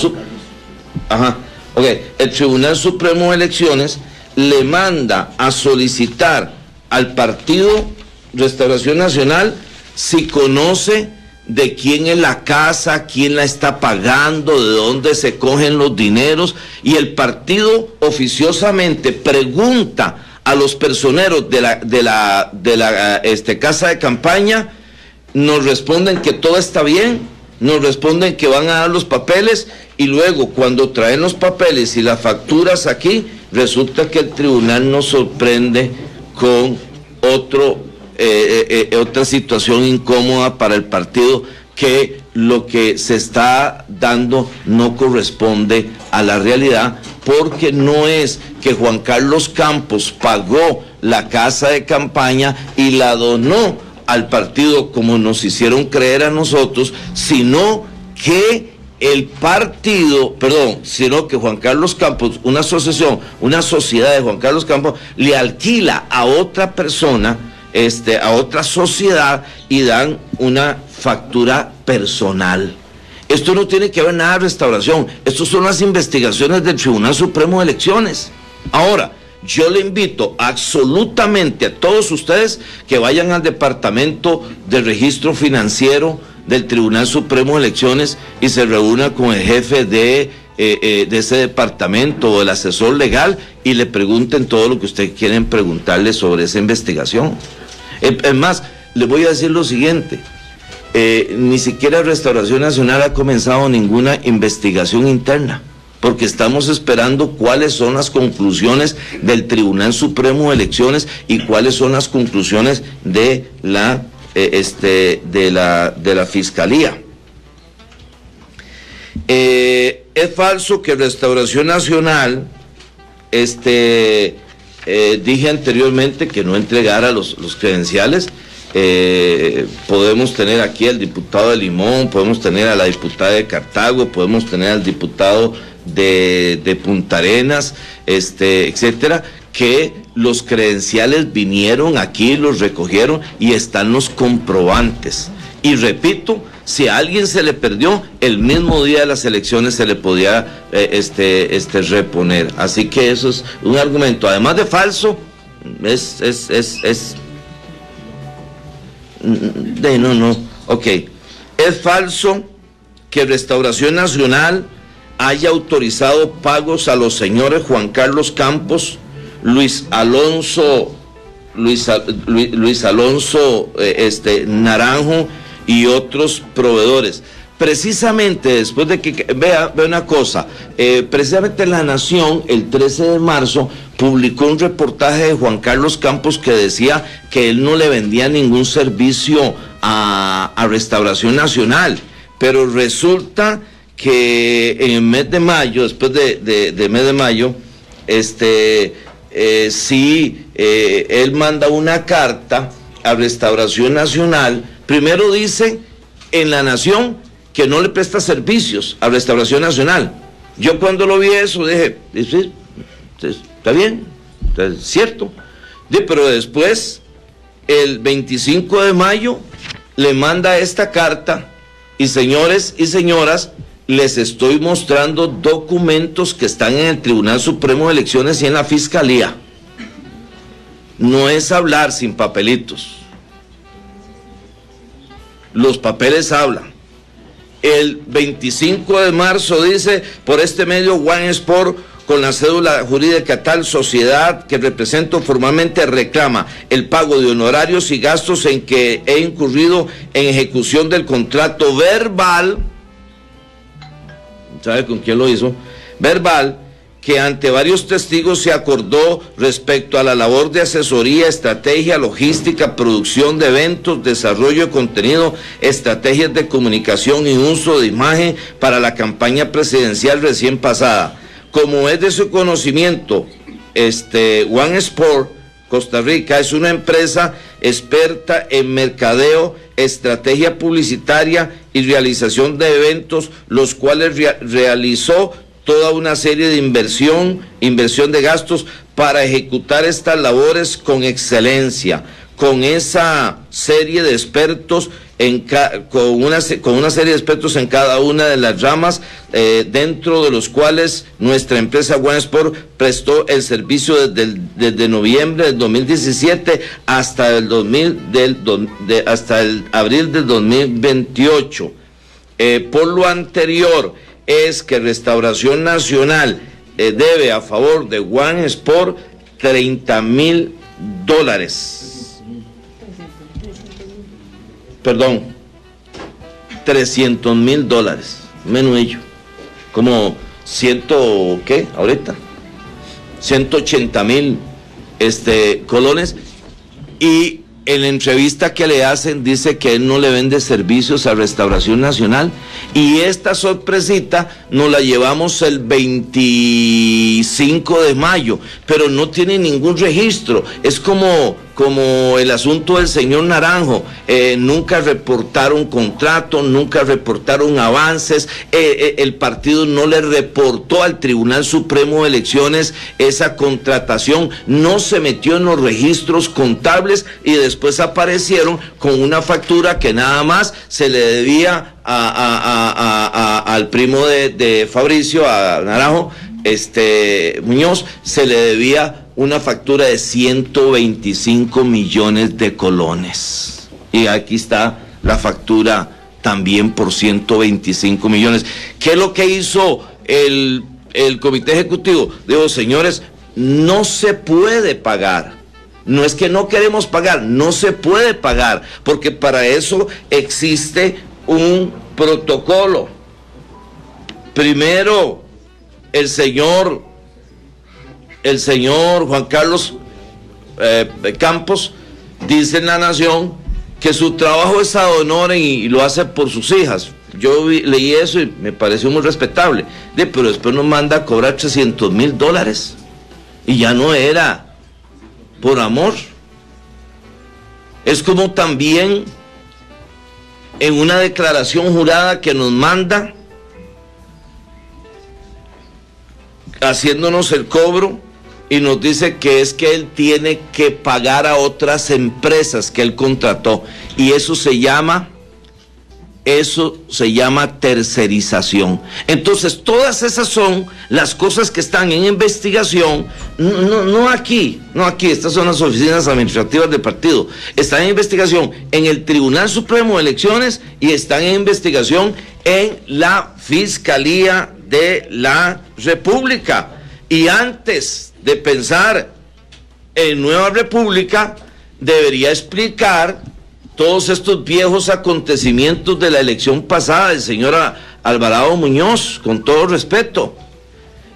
Supremo de Elecciones le manda a solicitar al partido Restauración Nacional si conoce de quién es la casa, quién la está pagando, de dónde se cogen los dineros, y el partido oficiosamente pregunta a los personeros de la casa de campaña, nos responden que todo está bien, nos responden que van a dar los papeles, y luego cuando traen los papeles y las facturas aquí, resulta que el tribunal nos sorprende con otra situación incómoda para el partido, que lo que se está dando no corresponde a la realidad, porque no es que Juan Carlos Campos pagó la casa de campaña y la donó al partido como nos hicieron creer a nosotros, sino que el partido, sino que Juan Carlos Campos, una asociación, una sociedad de Juan Carlos Campos, le alquila a otra persona, a otra sociedad, y dan una factura personal. Esto no tiene que ver nada de restauración. Estas son las investigaciones del Tribunal Supremo de Elecciones. Ahora, yo le invito absolutamente a todos ustedes que vayan al Departamento de Registro Financiero del Tribunal Supremo de Elecciones y se reúnan con el jefe de ese departamento o el asesor legal y le pregunten todo lo que ustedes quieren preguntarle sobre esa investigación. Es más, les voy a decir lo siguiente. Ni siquiera Restauración Nacional ha comenzado ninguna investigación interna, porque estamos esperando cuáles son las conclusiones del Tribunal Supremo de Elecciones y cuáles son las conclusiones de la Fiscalía. Es falso que Restauración Nacional, dije anteriormente que no entregara los credenciales. Podemos tener aquí al diputado de Limón, podemos tener a la diputada de Cartago, podemos tener al diputado de Punta Arenas, etcétera, que los credenciales vinieron aquí, los recogieron y están los comprobantes. Y repito, si a alguien se le perdió, el mismo día de las elecciones se le podía reponer. Así que eso es un argumento, además de falso, es falso que Restauración Nacional haya autorizado pagos a los señores Juan Carlos Campos, Luis Alonso Naranjo y otros proveedores. Precisamente después de que, vea una cosa, precisamente La Nación el 13 de marzo publicó un reportaje de Juan Carlos Campos que decía que él no le vendía ningún servicio a Restauración Nacional, pero resulta que en el mes de mayo, después de mes de mayo, él manda una carta a Restauración Nacional. Primero dice en La Nación que no le presta servicios a Restauración Nacional. Yo cuando lo vi eso dije, está bien, es cierto. Pero después, el 25 de mayo, le manda esta carta y señores y señoras, les estoy mostrando documentos que están en el Tribunal Supremo de Elecciones y en la Fiscalía. No es hablar sin papelitos. Los papeles hablan. El 25 de marzo dice, por este medio One Sport, con la cédula jurídica tal sociedad que represento formalmente, reclama el pago de honorarios y gastos en que he incurrido en ejecución del contrato verbal. ¿Sabe con quién lo hizo? Verbal, que ante varios testigos se acordó respecto a la labor de asesoría, estrategia, logística, producción de eventos, desarrollo de contenido, estrategias de comunicación y uso de imagen para la campaña presidencial recién pasada. Como es de su conocimiento, One Sport Costa Rica es una empresa experta en mercadeo, estrategia publicitaria y realización de eventos, los cuales realizó toda una serie de inversión de gastos para ejecutar estas labores con excelencia, con esa serie de expertos con una serie de expertos en cada una de las ramas, dentro de los cuales nuestra empresa One Sport prestó el servicio desde noviembre del 2017 hasta el abril del 2028. Por lo anterior, es que Restauración Nacional debe a favor de One Sport $30,000. Perdón, $300,000, menos ello, como ¿qué? Ahorita, 180,000 colones, y en la entrevista que le hacen dice que él no le vende servicios a Restauración Nacional, y esta sorpresita nos la llevamos el 25 de mayo, pero no tiene ningún registro. Es como el asunto del señor Naranjo, nunca reportaron contrato, nunca reportaron avances, el partido no le reportó al Tribunal Supremo de Elecciones esa contratación, no se metió en los registros contables, y después aparecieron con una factura que nada más se le debía al primo de Fabricio, a Naranjo, Muñoz, se le debía una factura de 125 millones de colones. Y aquí está la factura también por 125 millones. ¿Qué es lo que hizo el comité ejecutivo? Digo, señores, no se puede pagar. No es que no queremos pagar, no se puede pagar, porque para eso existe un protocolo. Primero, el señor Juan Carlos Campos dice en La Nación que su trabajo es ad honorem y lo hace por sus hijas. Yo leí eso y me pareció muy respetable. Pero después nos manda a cobrar $300,000 y ya no era por amor. Es como también en una declaración jurada que nos manda haciéndonos el cobro, y nos dice que es que él tiene que pagar a otras empresas que él contrató, y eso se llama tercerización. Entonces, todas esas son las cosas que están en investigación, no aquí, estas son las oficinas administrativas del partido, están en investigación en el Tribunal Supremo de Elecciones y están en investigación en la Fiscalía de la República. Y antes de pensar en Nueva República, debería explicar todos estos viejos acontecimientos de la elección pasada del señor Alvarado Muñoz, con todo respeto.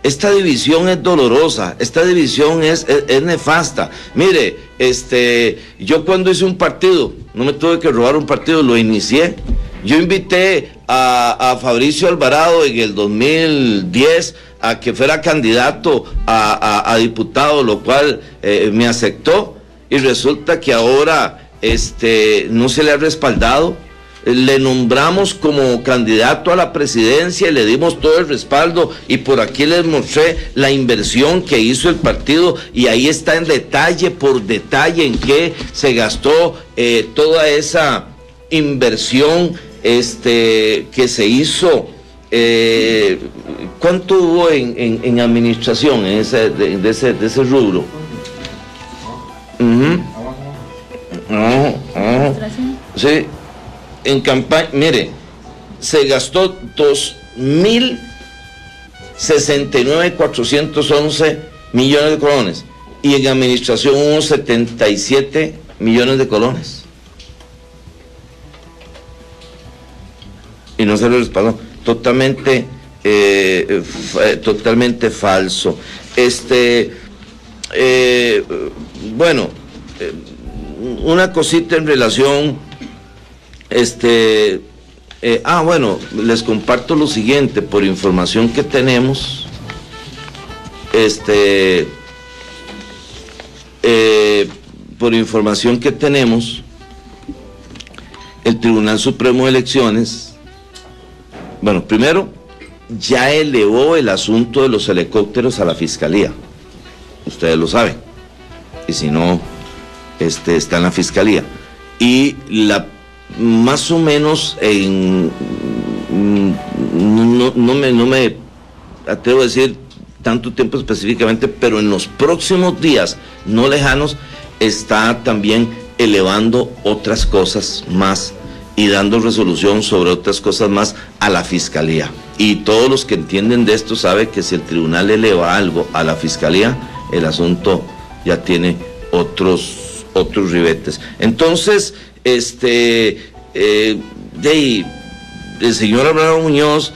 Esta división es dolorosa, esta división es nefasta. Mire, yo cuando hice un partido, no me tuve que robar un partido, lo inicié. Yo invité a Fabricio Alvarado en el 2010 a que fuera candidato a diputado, lo cual me aceptó, y resulta que ahora no se le ha respaldado. Le nombramos como candidato a la presidencia y le dimos todo el respaldo, y por aquí les mostré la inversión que hizo el partido, y ahí está en detalle por detalle en qué se gastó toda esa inversión que se hizo. ¿Cuánto hubo en administración de ese rubro? Sí, en campaña, mire, se gastó 2.069.411 millones de colones, y en administración hubo 77 millones de colones. Y no se lo respaldó. Totalmente falso. Bueno, una cosita en relación, bueno, les comparto lo siguiente, por información que tenemos, el Tribunal Supremo de Elecciones, bueno, primero, ya elevó el asunto de los helicópteros a la Fiscalía. Ustedes lo saben. Y si no, está en la Fiscalía. Y más o menos no me atrevo a decir tanto tiempo específicamente, pero en los próximos días no lejanos está también elevando otras cosas más y dando resolución sobre otras cosas más a la Fiscalía. Y todos los que entienden de esto saben que si el tribunal eleva algo a la Fiscalía, el asunto ya tiene otros ribetes. Entonces, el señor Alvarado Muñoz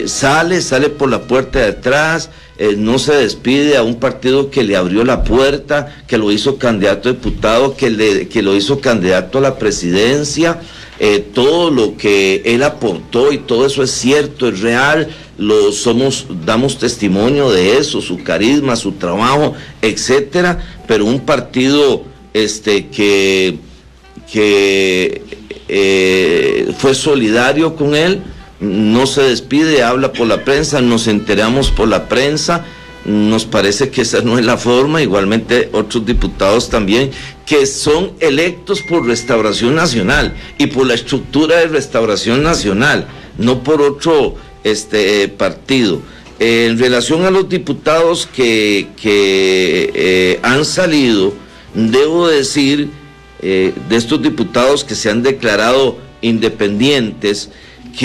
sale por la puerta de atrás, no se despide a un partido que le abrió la puerta, que lo hizo candidato a diputado, que lo hizo candidato a la presidencia. Todo lo que él aportó y todo eso es cierto, es real, damos testimonio de eso, su carisma, su trabajo, etcétera, pero un partido que fue solidario con él, no se despide, habla por la prensa, nos enteramos por la prensa. Nos parece que esa no es la forma, igualmente otros diputados también, que son electos por Restauración Nacional y por la estructura de Restauración Nacional, no por otro partido. En relación a los diputados que han salido, debo decir, de estos diputados que se han declarado independientes, y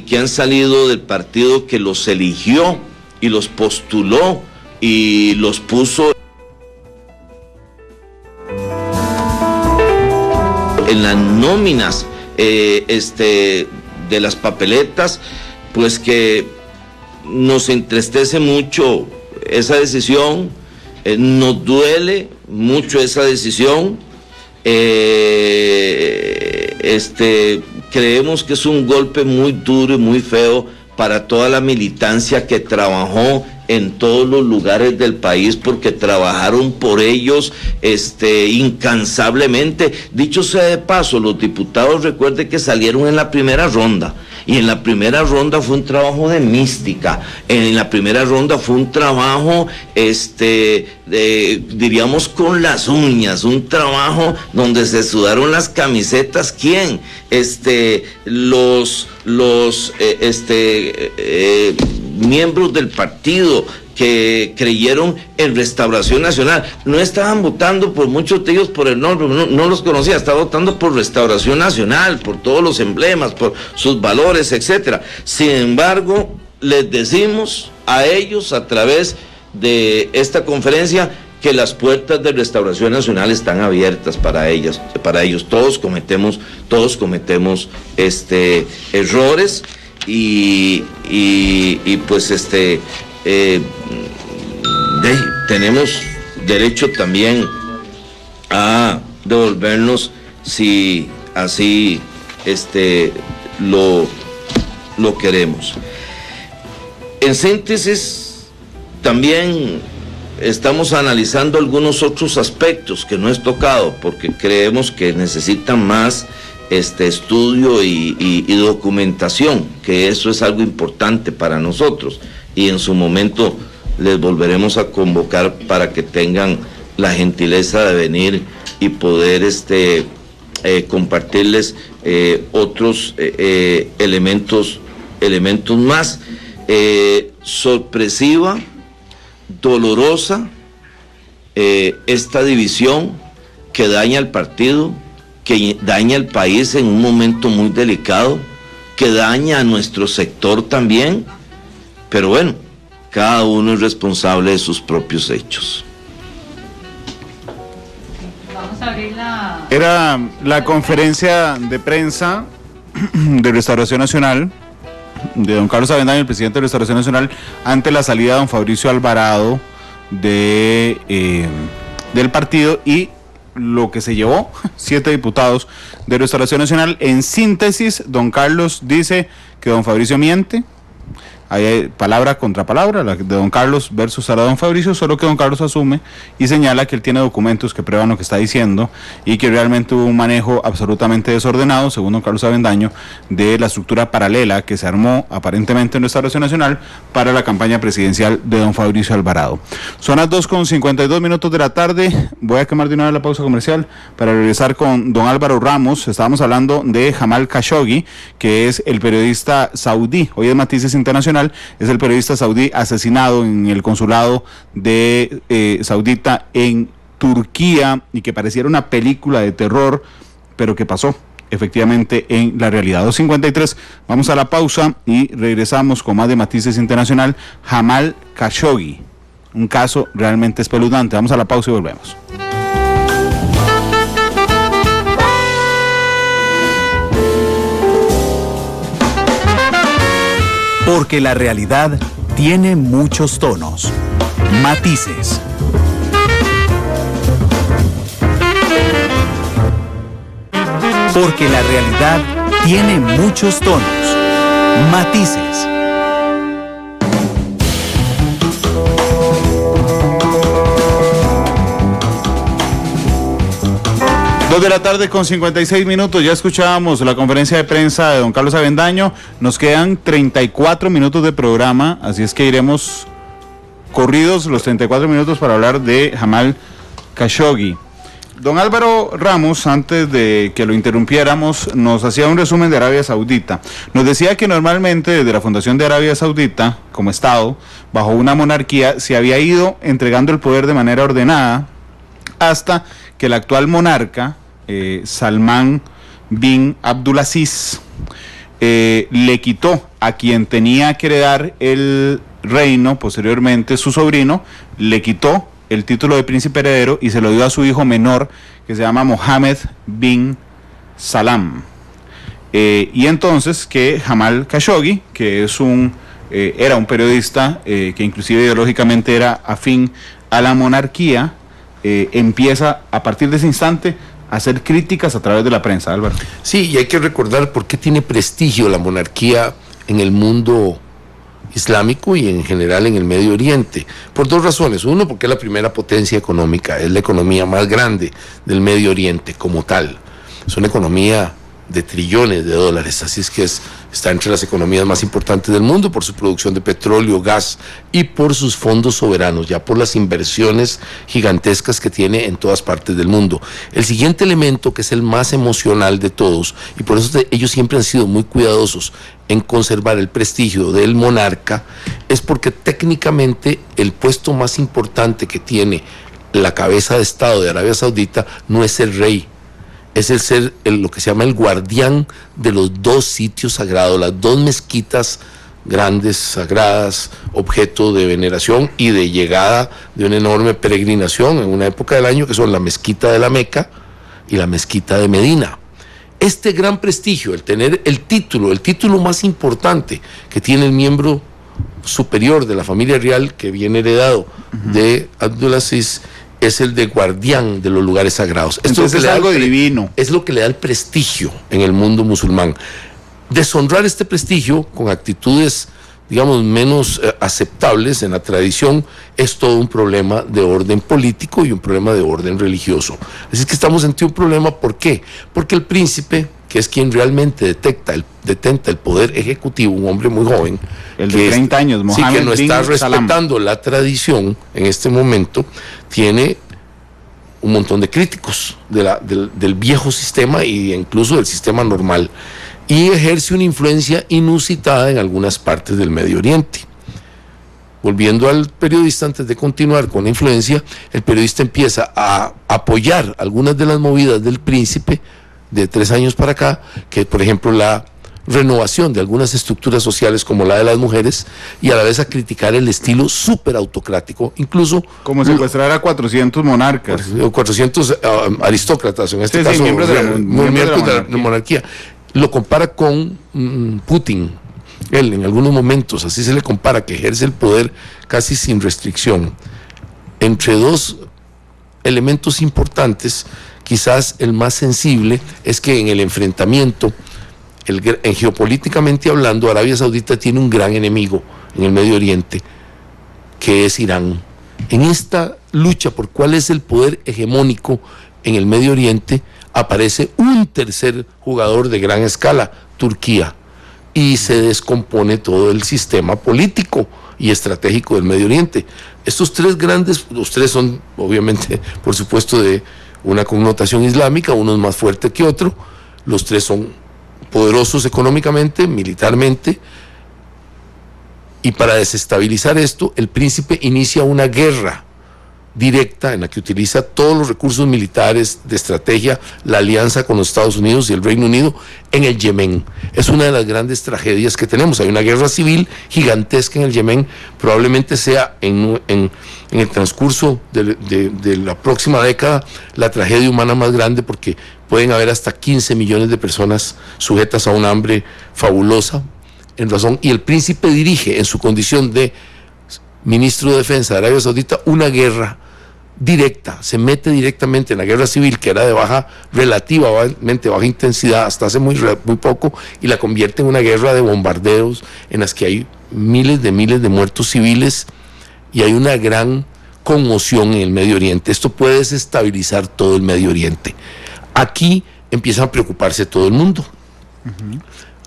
que han salido del partido que los eligió y los postuló y los puso en las nóminas de las papeletas, pues que nos entristece mucho esa decisión, nos duele mucho esa decisión. Creemos que es un golpe muy duro y muy feo para toda la militancia que trabajó en todos los lugares del país, porque trabajaron por ellos incansablemente. Dicho sea de paso, los diputados, recuerde que salieron en la primera ronda, y en la primera ronda fue un trabajo de mística, en la primera ronda fue un trabajo, diríamos con las uñas, un trabajo donde se sudaron las camisetas. ¿Quién? Los miembros del partido que creyeron en Restauración Nacional. No estaban votando por muchos de ellos por el nombre, no los conocía, estaban votando por Restauración Nacional, por todos los emblemas, por sus valores, etcétera. Sin embargo, les decimos a ellos a través de esta conferencia que las puertas de Restauración Nacional están abiertas para ellos. Todos cometemos errores y pues tenemos derecho también a devolvernos si así lo queremos. En síntesis, también estamos analizando algunos otros aspectos que no es tocado, porque creemos que necesitan más estudio y documentación, que eso es algo importante para nosotros, y en su momento les volveremos a convocar para que tengan la gentileza de venir y poder compartirles otros elementos más. Sorpresiva, dolorosa esta división que daña al partido, que daña al país en un momento muy delicado, que daña a nuestro sector también, pero bueno, cada uno es responsable de sus propios hechos. Vamos a abrir Era la conferencia de prensa de Restauración Nacional, de don Carlos Avendaño, el presidente de Restauración Nacional, ante la salida de don Fabricio Alvarado del partido, y lo que se llevó 7 diputados de Restauración Nacional. En síntesis, don Carlos dice que don Fabricio miente. Hay palabra contra palabra, la de don Carlos versus a don Fabricio, solo que don Carlos asume y señala que él tiene documentos que prueban lo que está diciendo y que realmente hubo un manejo absolutamente desordenado, según don Carlos Avendaño, de la estructura paralela que se armó aparentemente en Restauración Nacional para la campaña presidencial de don Fabricio Alvarado. Son las 2:52 de la tarde. Voy a quemar de una vez la pausa comercial para regresar con don Álvaro Ramos. Estábamos hablando de Jamal Khashoggi, que es el periodista saudí. Hoy es Matices Internacional. Es el periodista saudí asesinado en el consulado de saudita en Turquía, y que pareciera una película de terror, pero que pasó efectivamente en la realidad. 2:53, vamos a la pausa y regresamos con más de Matices Internacional. Jamal Khashoggi, un caso realmente espeluznante. Vamos a la pausa y volvemos. Porque la realidad tiene muchos tonos, matices. Porque la realidad tiene muchos tonos, matices. Dos de la tarde con 56 minutos, ya escuchábamos la conferencia de prensa de don Carlos Avendaño, nos quedan 34 minutos de programa, así es que iremos corridos los 34 minutos para hablar de Jamal Khashoggi. Don Álvaro Ramos, antes de que lo interrumpiéramos, nos hacía un resumen de Arabia Saudita. Nos decía que normalmente desde la fundación de Arabia Saudita, como Estado, bajo una monarquía, se había ido entregando el poder de manera ordenada hasta que el actual monarca, Salman bin Abdulaziz, le quitó a quien tenía que heredar el reino, posteriormente su sobrino, le quitó el título de príncipe heredero y se lo dio a su hijo menor, que se llama Mohammed bin Salam. Y entonces que Jamal Khashoggi, que es era un periodista que inclusive ideológicamente era afín a la monarquía, empieza a partir de ese instante a hacer críticas a través de la prensa, Álvaro. Sí, y hay que recordar por qué tiene prestigio la monarquía en el mundo islámico y en general en el Medio Oriente, por dos razones. Uno, porque es la primera potencia económica, es la economía más grande del Medio Oriente como tal, es una economía de trillones de dólares, así es que está entre las economías más importantes del mundo por su producción de petróleo, gas y por sus fondos soberanos, ya por las inversiones gigantescas que tiene en todas partes del mundo. El siguiente elemento, que es el más emocional de todos, y por eso ellos siempre han sido muy cuidadosos en conservar el prestigio del monarca, es porque técnicamente el puesto más importante que tiene la cabeza de Estado de Arabia Saudita no es el rey, es el ser lo que se llama el guardián de los dos sitios sagrados, las dos mezquitas grandes, sagradas, objeto de veneración y de llegada de una enorme peregrinación en una época del año, que son la mezquita de la Meca y la mezquita de Medina. Este gran prestigio, el tener el título más importante que tiene el miembro superior de la familia real que viene heredado de Abdulaziz, es el de guardián de los lugares sagrados. Entonces es algo divino. Es lo que le da el prestigio en el mundo musulmán. Deshonrar este prestigio con actitudes, digamos, menos aceptables en la tradición es todo un problema de orden político y un problema de orden religioso. Así es que estamos ante un problema. ¿Por qué? Porque el príncipe, que es quien realmente detenta el poder ejecutivo, un hombre muy joven, el de 30 años, Mohammed que no está respetando la tradición en este momento, tiene un montón de críticos del viejo sistema e incluso del sistema normal, y ejerce una influencia inusitada en algunas partes del Medio Oriente. Volviendo al periodista, antes de continuar con la influencia, el periodista empieza a apoyar algunas de las movidas del príncipe de 3 años para acá, que por ejemplo la renovación de algunas estructuras sociales como la de las mujeres, y a la vez a criticar el estilo súper autocrático, incluso como secuestrar a 400 monarcas o 400 aristócratas, en este caso miembros de la monarquía. Lo compara con Putin, él en algunos momentos, así se le compara, que ejerce el poder casi sin restricción. Entre dos elementos importantes, quizás el más sensible es que en el enfrentamiento, en geopolíticamente hablando, Arabia Saudita tiene un gran enemigo en el Medio Oriente, que es Irán. En esta lucha por cuál es el poder hegemónico en el Medio Oriente, aparece un tercer jugador de gran escala, Turquía, y se descompone todo el sistema político y estratégico del Medio Oriente. Estos tres grandes, los tres son obviamente, por supuesto, de una connotación islámica, uno es más fuerte que otro, los tres son poderosos económicamente, militarmente, y para desestabilizar esto, el príncipe inicia una guerra directa en la que utiliza todos los recursos militares de estrategia, la alianza con los Estados Unidos y el Reino Unido en el Yemen. Es una de las grandes tragedias que tenemos. Hay una guerra civil gigantesca en el Yemen, probablemente sea en el transcurso de la próxima década la tragedia humana más grande, porque pueden haber hasta 15 millones de personas sujetas a un hambre fabulosa en razón, y el príncipe dirige en su condición de ministro de Defensa de Arabia Saudita una guerra directa, se mete directamente en la guerra civil, que era de relativamente baja intensidad hasta hace muy poco, y la convierte en una guerra de bombardeos en las que hay miles de muertos civiles y hay una gran conmoción en el Medio Oriente. Esto puede desestabilizar todo el Medio Oriente. Aquí empieza a preocuparse todo el mundo.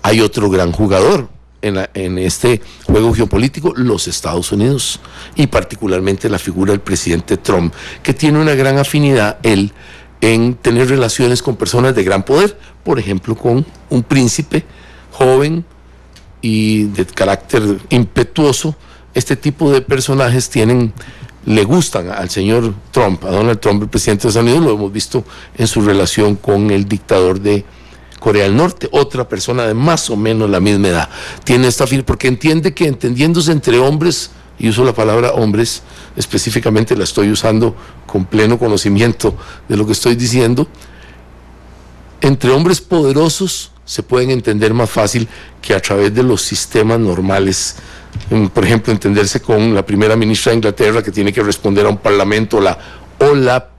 Hay otro gran jugador en este juego geopolítico, los Estados Unidos, y particularmente la figura del presidente Trump, que tiene una gran afinidad él en tener relaciones con personas de gran poder, por ejemplo con un príncipe joven y de carácter impetuoso. Este tipo de personajes le gustan al señor Trump, a Donald Trump, el presidente de Estados Unidos. Lo hemos visto en su relación con el dictador de Corea del Norte, otra persona de más o menos la misma edad. Tiene esta porque entiende que entendiéndose entre hombres, y uso la palabra hombres, específicamente la estoy usando con pleno conocimiento de lo que estoy diciendo, entre hombres poderosos se pueden entender más fácil que a través de los sistemas normales. Por ejemplo, entenderse con la primera ministra de Inglaterra, que tiene que responder a un parlamento, o la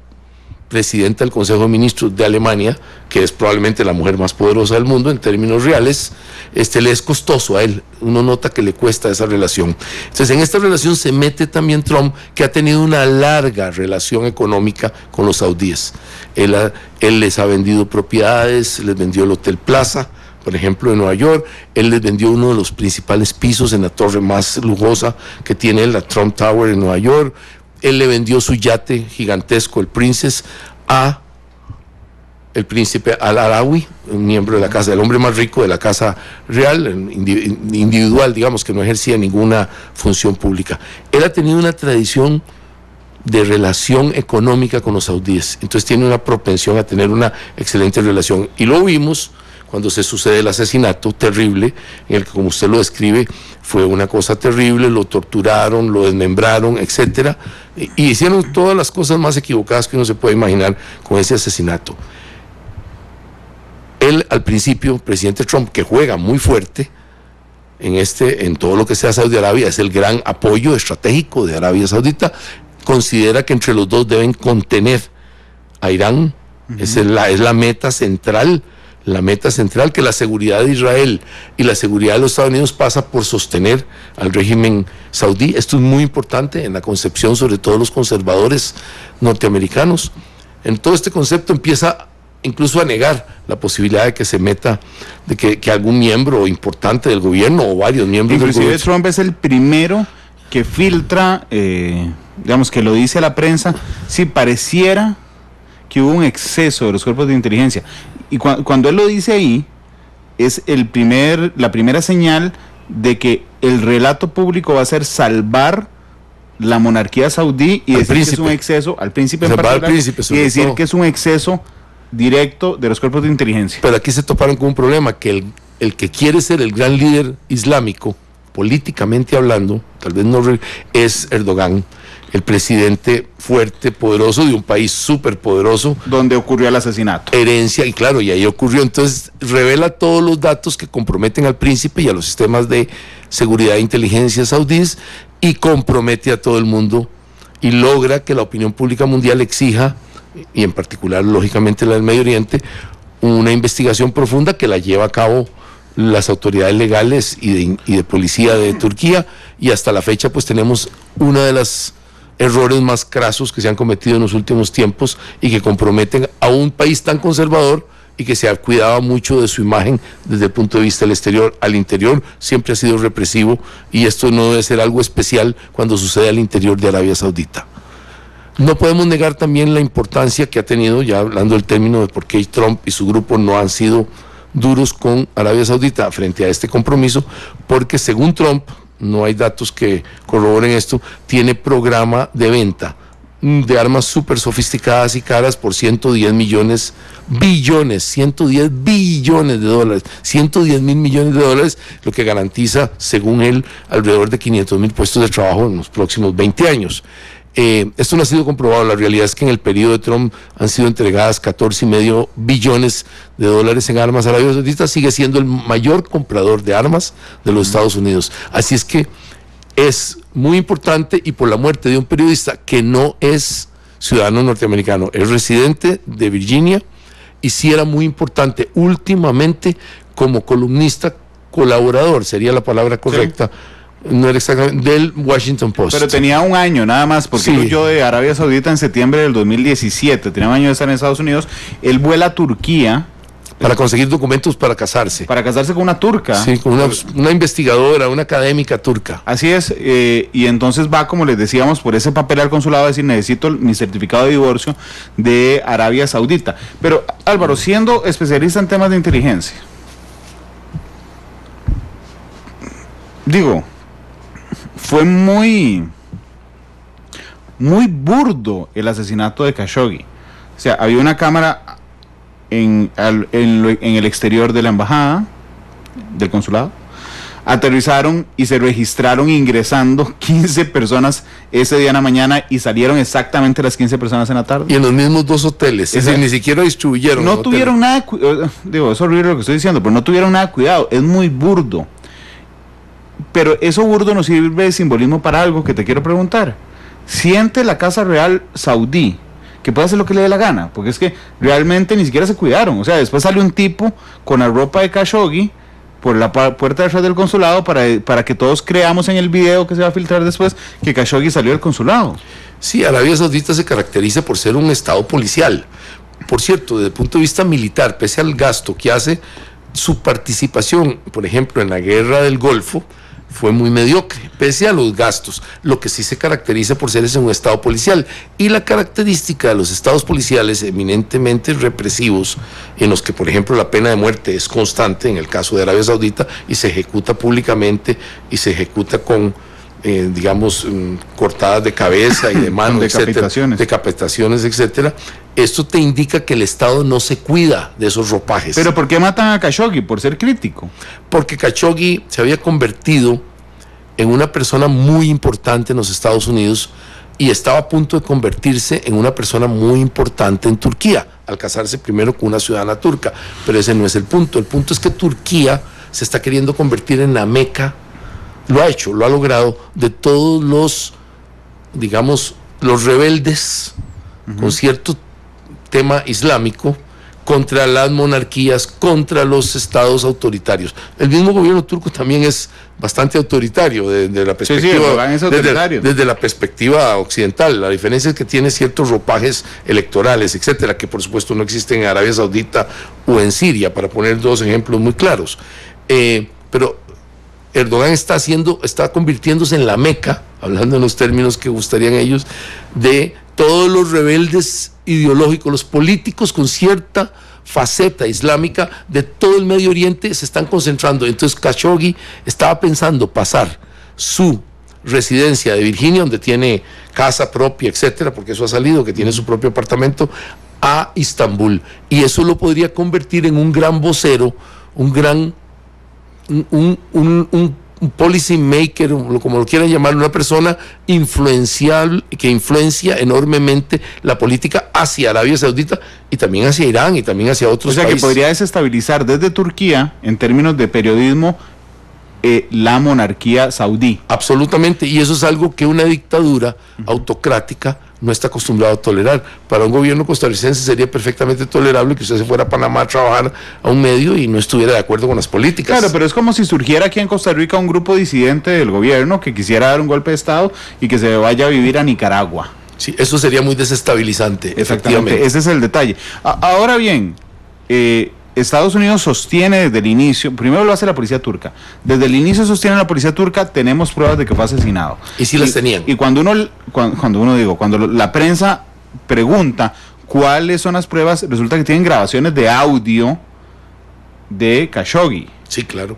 presidenta del Consejo de Ministros de Alemania, que es probablemente la mujer más poderosa del mundo en términos reales. Le es costoso a él, uno nota que le cuesta esa relación. Entonces, en esta relación se mete también Trump, que ha tenido una larga relación económica con los saudíes. Él les ha vendido propiedades, les vendió el Hotel Plaza, por ejemplo, en Nueva York. Él les vendió uno de los principales pisos en la torre más lujosa que tiene la Trump Tower en Nueva York. Él le vendió su yate gigantesco, el Princess, a el príncipe Al-Arawi, un miembro de la casa, el hombre más rico de la casa real, individual, digamos, que no ejercía ninguna función pública. Él ha tenido una tradición de relación económica con los saudíes, entonces tiene una propensión a tener una excelente relación, y lo vimos cuando se sucede el asesinato terrible, en el que, como usted lo describe, fue una cosa terrible, lo torturaron, lo desmembraron, etcétera, y hicieron todas las cosas más equivocadas que uno se puede imaginar con ese asesinato. Él, al principio, presidente Trump, que juega muy fuerte en todo lo que sea Saudi Arabia, es el gran apoyo estratégico de Arabia Saudita, considera que entre los dos deben contener a Irán. Esa es la meta central. La meta central, que la seguridad de Israel y la seguridad de los Estados Unidos pasa por sostener al régimen saudí. Esto es muy importante en la concepción, sobre todo los conservadores norteamericanos. En todo este concepto empieza incluso a negar la posibilidad de que se meta, de que algún miembro importante del gobierno o varios miembros del gobierno. Inclusive Trump es el primero que filtra, digamos, que lo dice a la prensa, si pareciera que hubo un exceso de los cuerpos de inteligencia. Y cuando él lo dice ahí, es la primera señal de que el relato público va a ser salvar la monarquía saudí y decir que es un exceso, al príncipe en particular, y decir que es un exceso directo de los cuerpos de inteligencia. Pero aquí se toparon con un problema, que el que quiere ser el gran líder islámico, políticamente hablando, tal vez no, es Erdogan, el presidente fuerte, poderoso de un país súper poderoso. Donde ocurrió el asesinato. Herencia, y claro, y ahí ocurrió. Entonces revela todos los datos que comprometen al príncipe y a los sistemas de seguridad e inteligencia saudíes, y compromete a todo el mundo, y logra que la opinión pública mundial exija, y en particular, lógicamente, la del Medio Oriente, una investigación profunda que la lleva a cabo las autoridades legales y de policía de Turquía, y hasta la fecha pues tenemos uno de los errores más crasos que se han cometido en los últimos tiempos y que comprometen a un país tan conservador y que se ha cuidado mucho de su imagen desde el punto de vista del exterior. Al interior siempre ha sido represivo, y esto no debe ser algo especial cuando sucede al interior de Arabia Saudita. No podemos negar también la importancia que ha tenido, ya hablando del término de por qué Trump y su grupo no han sido duros con Arabia Saudita frente a este compromiso, porque según Trump, no hay datos que corroboren esto, tiene programa de venta de armas súper sofisticadas y caras por 110 billones de dólares, 110 mil millones de dólares, lo que garantiza, según él, alrededor de 500,000 puestos de trabajo en los próximos 20 años. Esto no ha sido comprobado. La realidad es que en el periodo de Trump han sido entregadas $14.5 billones en armas. Arabia Saudita sigue siendo el mayor comprador de armas de los Estados Unidos. Así es que es muy importante, y por la muerte de un periodista que no es ciudadano norteamericano, es residente de Virginia, y sí era muy importante últimamente como columnista colaborador, sería la palabra correcta. Sí. No era exactamente del Washington Post. Pero tenía un año nada más, porque él huyó de Arabia Saudita en septiembre del 2017. Tenía un año de estar en Estados Unidos. Él vuela a Turquía para conseguir documentos para casarse. Para casarse con una turca. Sí, con una investigadora, una académica turca. Así es, y entonces va, como les decíamos, por ese papel al consulado a decir, necesito mi certificado de divorcio de Arabia Saudita. Pero Álvaro, siendo especialista en temas de inteligencia, digo, fue muy burdo el asesinato de Khashoggi. O sea, había una cámara en el exterior de la embajada, del consulado. Aterrizaron y se registraron ingresando 15 personas ese día en la mañana, y salieron exactamente las 15 personas en la tarde. Y en los mismos 2 hoteles. Es decir, ni siquiera distribuyeron. No tuvieron nada, digo, es horrible lo que estoy diciendo, pero no tuvieron nada de cuidado. Es muy burdo. Pero eso burdo nos sirve de simbolismo para algo que te quiero preguntar. ¿Siente la Casa Real Saudí que puede hacer lo que le dé la gana? Porque es que realmente ni siquiera se cuidaron. O sea, después sale un tipo con la ropa de Khashoggi por la puerta de atrás del consulado para que todos creamos en el video que se va a filtrar después que Khashoggi salió del consulado. Sí, Arabia Saudita se caracteriza por ser un estado policial. Por cierto, desde el punto de vista militar, pese al gasto que hace, su participación, por ejemplo, en la guerra del Golfo, fue muy mediocre, pese a los gastos. Lo que sí se caracteriza por ser es un estado policial, y la característica de los estados policiales eminentemente represivos, en los que, por ejemplo, la pena de muerte es constante, en el caso de Arabia Saudita, y se ejecuta públicamente, y se ejecuta con, digamos, cortadas de cabeza y de mano, decapitaciones, etcétera. Esto te indica que el Estado no se cuida de esos ropajes. ¿Pero por qué matan a Khashoggi? ¿Por ser crítico? Porque Khashoggi se había convertido en una persona muy importante en los Estados Unidos, y estaba a punto de convertirse en una persona muy importante en Turquía, al casarse primero con una ciudadana turca. Pero ese no es el punto. El punto es que Turquía se está queriendo convertir en la Meca. Lo ha hecho, lo ha logrado, de todos los, digamos, los rebeldes con cierto tema islámico contra las monarquías, contra los estados autoritarios. El mismo gobierno turco también es bastante autoritario desde la perspectiva, desde la perspectiva occidental. La diferencia es que tiene ciertos ropajes electorales, etcétera, que por supuesto no existen en Arabia Saudita o en Siria, para poner 2 ejemplos muy claros. Pero Erdogan está convirtiéndose en la Meca, hablando en los términos que gustarían ellos, de todos los rebeldes ideológicos, los políticos con cierta faceta islámica de todo el Medio Oriente se están concentrando. Entonces Khashoggi estaba pensando pasar su residencia de Virginia, donde tiene casa propia, etcétera, porque eso ha salido, que tiene su propio apartamento, a Istambul, y eso lo podría convertir en un gran vocero, un gran un policy maker, como lo quieran llamar, una persona influenciable, que influencia enormemente la política hacia Arabia Saudita y también hacia Irán y también hacia otros países. O sea, que podría desestabilizar desde Turquía, en términos de periodismo, la monarquía saudí. Absolutamente, y eso es algo que una dictadura autocrática no está acostumbrado a tolerar. Para un gobierno costarricense sería perfectamente tolerable que usted se fuera a Panamá a trabajar a un medio y no estuviera de acuerdo con las políticas. Claro, pero es como si surgiera aquí en Costa Rica un grupo disidente del gobierno que quisiera dar un golpe de Estado y que se vaya a vivir a Nicaragua. Sí, eso sería muy desestabilizante. Efectivamente, ese es el detalle. Ahora bien, Estados Unidos sostiene desde el inicio, primero lo hace la policía turca, desde el inicio sostiene la policía turca, tenemos pruebas de que fue asesinado. Y sí las tenían. Y cuando la prensa pregunta cuáles son las pruebas, resulta que tienen grabaciones de audio de Khashoggi. Sí, claro.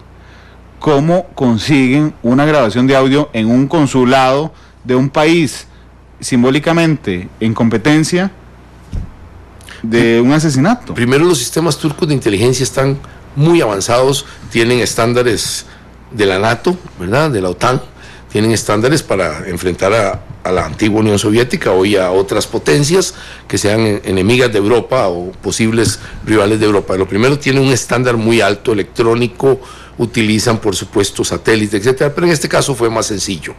¿Cómo consiguen una grabación de audio en un consulado de un país simbólicamente en competencia de un asesinato? Primero, los sistemas turcos de inteligencia están muy avanzados, tienen estándares de la NATO, ¿verdad?, de la OTAN, tienen estándares para enfrentar a la antigua Unión Soviética, hoy a otras potencias que sean enemigas de Europa o posibles rivales de Europa. Lo primero, tiene un estándar muy alto electrónico, utilizan por supuesto satélites, etcétera, pero en este caso fue más sencillo.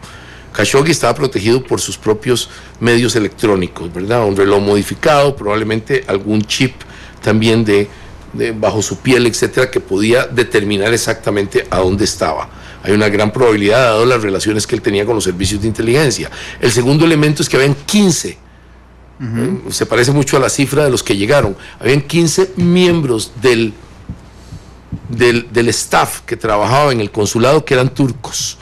Khashoggi estaba protegido por sus propios medios electrónicos, ¿verdad? Un reloj modificado, probablemente algún chip también de bajo su piel, etcétera, que podía determinar exactamente a dónde estaba. Hay una gran probabilidad, dado las relaciones que él tenía con los servicios de inteligencia. El segundo elemento es que habían 15, se parece mucho a la cifra de los que llegaron, habían 15 miembros del staff que trabajaba en el consulado que eran turcos.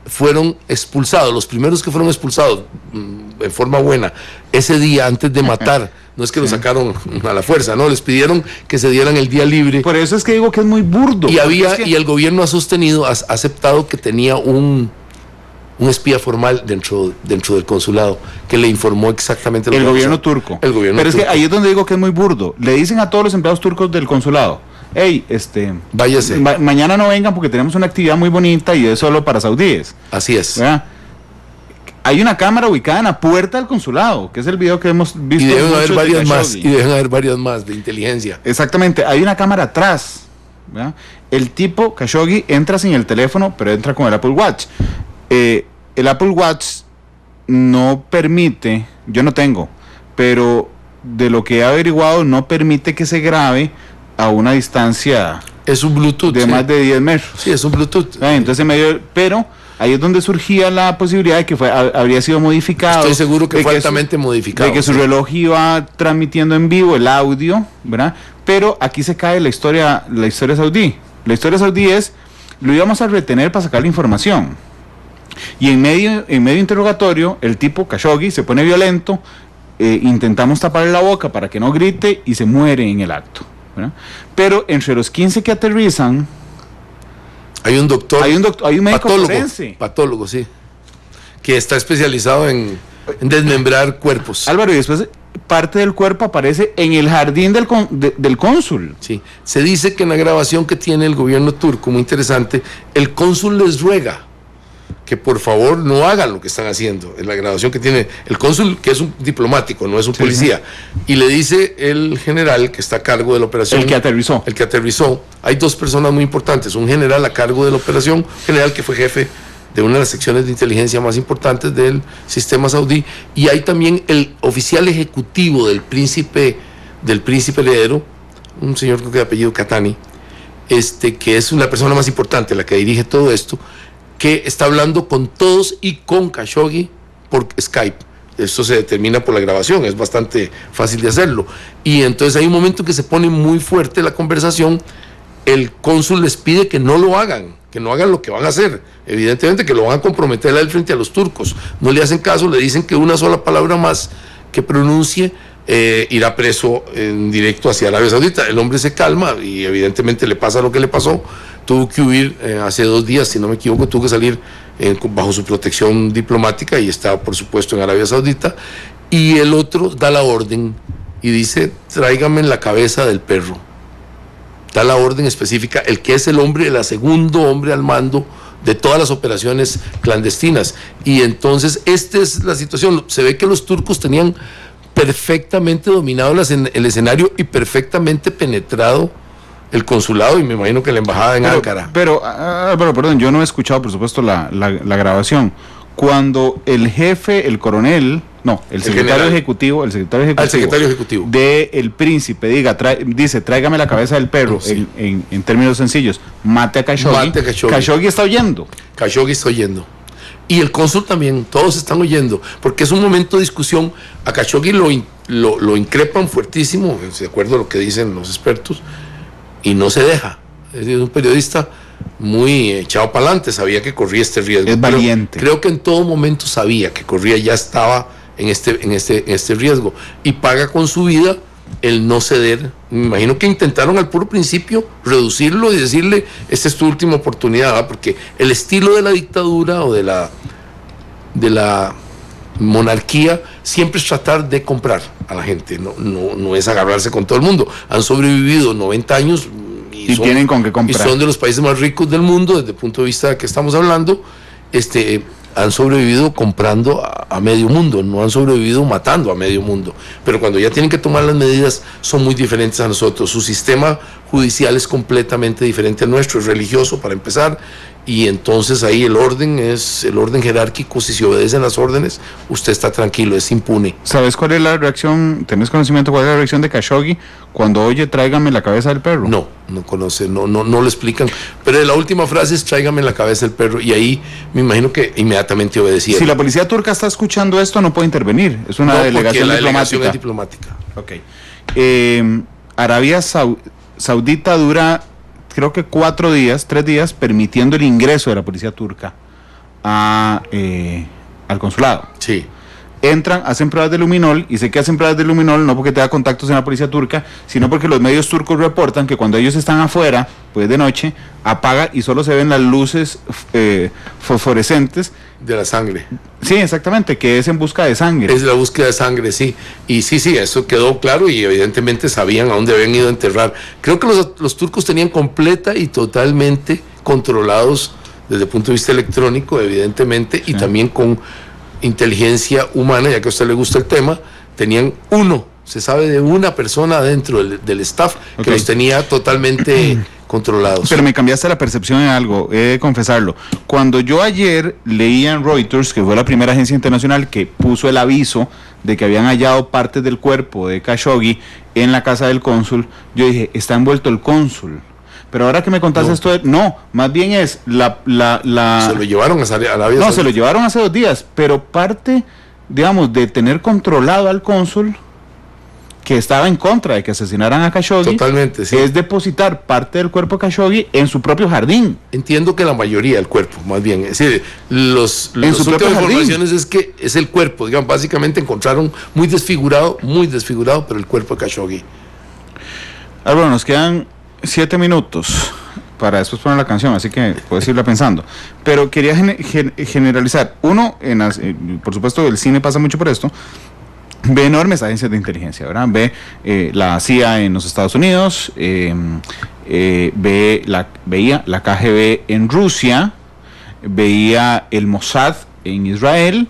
Fueron expulsados, los primeros que fueron expulsados en forma buena, ese día antes de matar, no es que lo sacaron a la fuerza, no, les pidieron que se dieran el día libre. Por eso es que digo que es muy burdo. Y y el gobierno ha sostenido, ha aceptado que tenía un espía formal dentro del consulado que le informó exactamente lo que el gobierno turco. El gobierno Pero turco. Es que ahí es donde digo que es muy burdo. Le dicen a todos los empleados turcos del consulado: hey, váyase. Mañana no vengan porque tenemos una actividad muy bonita y es solo para saudíes. Así es. ¿Verdad? Hay una cámara ubicada en la puerta del consulado, que es el video que hemos visto. Y deben haber varias más de inteligencia. Exactamente, hay una cámara atrás, ¿verdad? El tipo, Khashoggi, entra sin el teléfono, pero entra con el Apple Watch. El Apple Watch no permite, yo no tengo, pero de lo que he averiguado, no permite que se grabe a una distancia. Es un Bluetooth de más de 10 metros. Sí, es un Bluetooth. Entonces pero ahí es donde surgía la posibilidad de que habría sido modificado. Estoy seguro que fue altamente modificado. De que su reloj iba transmitiendo en vivo el audio, ¿verdad? Pero aquí se cae la historia saudí. La historia saudí es: lo íbamos a retener para sacar la información. Y en medio interrogatorio, el tipo Khashoggi se pone violento, intentamos taparle la boca para que no grite y se muere en el acto, ¿verdad? Pero entre los 15 que aterrizan, hay un médico forense. Patólogo, sí, que está especializado en desmembrar cuerpos. Álvaro, y después parte del cuerpo aparece en el jardín del cónsul. Sí, se dice que en la grabación que tiene el gobierno turco, muy interesante, el cónsul les ruega que por favor no hagan lo que están haciendo. En la grabación que tiene el cónsul, que es un diplomático, no es un policía, y le dice el general que está a cargo de la operación, el que aterrizó, hay dos personas muy importantes: un general a cargo de la operación, general que fue jefe de una de las secciones de inteligencia más importantes del sistema saudí, y hay también el oficial ejecutivo del príncipe heredero, un señor que de apellido Katani, que es la persona más importante, la que dirige todo esto, que está hablando con todos y con Khashoggi por Skype. Esto se determina por la grabación, es bastante fácil de hacerlo. Y entonces hay un momento que se pone muy fuerte la conversación. El cónsul les pide que no lo hagan, que no hagan lo que van a hacer. Evidentemente que lo van a comprometer a él frente a los turcos. No le hacen caso, le dicen que una sola palabra más que pronuncie irá preso en directo hacia Arabia Saudita. El hombre se calma y evidentemente le pasa lo que le pasó. Tuvo que huir hace 2 días, si no me equivoco, tuvo que salir bajo su protección diplomática y está, por supuesto, en Arabia Saudita. Y el otro da la orden y dice: tráigame la cabeza del perro. Da la orden específica, el que es el segundo hombre al mando de todas las operaciones clandestinas. Y entonces esta es la situación. Se ve que los turcos tenían perfectamente dominado el escenario y perfectamente penetrado el consulado, y me imagino que la embajada en Ankara. Pero, perdón, yo no he escuchado, por supuesto, la grabación. Cuando el jefe, el secretario ejecutivo del príncipe dice: tráigame la cabeza del perro, sí, en términos sencillos, mate a Khashoggi. Khashoggi está oyendo. Khashoggi está oyendo. Y el cónsul también, todos están oyendo, porque es un momento de discusión. A Khashoggi lo increpan fuertísimo, de acuerdo a lo que dicen los expertos, y no se deja. Es decir, un periodista muy echado para adelante, sabía que corría este riesgo. Es valiente. Creo que en todo momento sabía que corría, ya estaba en este riesgo, y paga con su vida el no ceder. Me imagino que intentaron al puro principio reducirlo y decirle: esta es tu última oportunidad, ¿verdad? Porque el estilo de la dictadura o de la monarquía siempre es tratar de comprar a la gente, no es agarrarse con todo el mundo. Han sobrevivido 90 años y tienen con qué comprar. Y son de los países más ricos del mundo desde el punto de vista que estamos hablando. han sobrevivido comprando a medio mundo, no han sobrevivido matando a medio mundo. Pero cuando ya tienen que tomar las medidas, son muy diferentes a nosotros. Su sistema judicial es completamente diferente al nuestro, es religioso para empezar, y entonces ahí el orden es el orden jerárquico. Si se obedecen las órdenes, usted está tranquilo, es impune. ¿Sabes cuál es la reacción? ¿Tenés conocimiento cuál es la reacción de Khashoggi cuando oye tráigame la cabeza del perro? No conoce, no lo explican. Pero la última frase es tráigame la cabeza del perro, y ahí me imagino que inmediatamente obedecía. Si la policía turca está escuchando esto, no puede intervenir. Es una delegación diplomática. Es diplomática. Ok. Arabia Saudita dura, creo que 3 días, permitiendo el ingreso de la policía turca al consulado. Sí. Entran, hacen pruebas de luminol, y sé que hacen pruebas de luminol no porque tenga contactos en la policía turca, sino porque los medios turcos reportan que cuando ellos están afuera, pues de noche, apaga y solo se ven las luces fosforescentes. De la sangre. Sí, exactamente, que es en busca de sangre. Es la búsqueda de sangre, sí. Y sí, eso quedó claro, y evidentemente sabían a dónde habían ido a enterrar. Creo que los turcos tenían completa y totalmente controlados desde el punto de vista electrónico, evidentemente, sí. Y también con inteligencia humana, ya que a usted le gusta el tema, se sabe de una persona dentro del staff que los tenía totalmente controlados. Pero me cambiaste la percepción en algo, he de confesarlo. Cuando yo ayer leía en Reuters, que fue la primera agencia internacional que puso el aviso de que habían hallado partes del cuerpo de Khashoggi en la casa del cónsul, yo dije, está envuelto el cónsul. Pero ahora que me contaste esto, más bien es Se lo llevaron a Arabia Saudita. No, se lo llevaron hace 2 días, pero parte, digamos, de tener controlado al cónsul, que estaba en contra de que asesinaran a Khashoggi, totalmente, sí. Es depositar parte del cuerpo de Khashoggi en su propio jardín. Entiendo que la mayoría del cuerpo, más bien, es decir, las últimas informaciones es que es el cuerpo, digamos, básicamente encontraron muy desfigurado, pero el cuerpo de Khashoggi. Bueno, nos quedan 7 minutos para después poner la canción, así que puedes irla pensando. Pero quería generalizar. Uno, por supuesto, el cine pasa mucho por esto. Ve enormes agencias de inteligencia, ¿verdad? Ve la CIA en los Estados Unidos, veía la KGB en Rusia, veía el Mossad en Israel,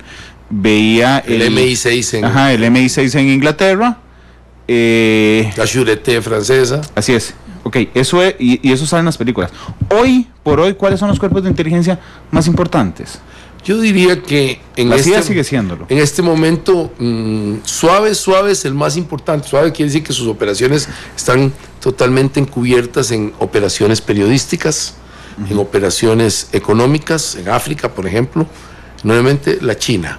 veía el MI6 el MI6 en Inglaterra, la Sûreté francesa. Así es. Ok, eso es, y eso sale en las películas. Hoy por hoy, ¿cuáles son los cuerpos de inteligencia más importantes? Yo diría que la CIA sigue siéndolo. En este momento, Suave es el más importante. Suave quiere decir que sus operaciones están totalmente encubiertas en operaciones periodísticas, en operaciones económicas, en África, por ejemplo. Nuevamente, la China.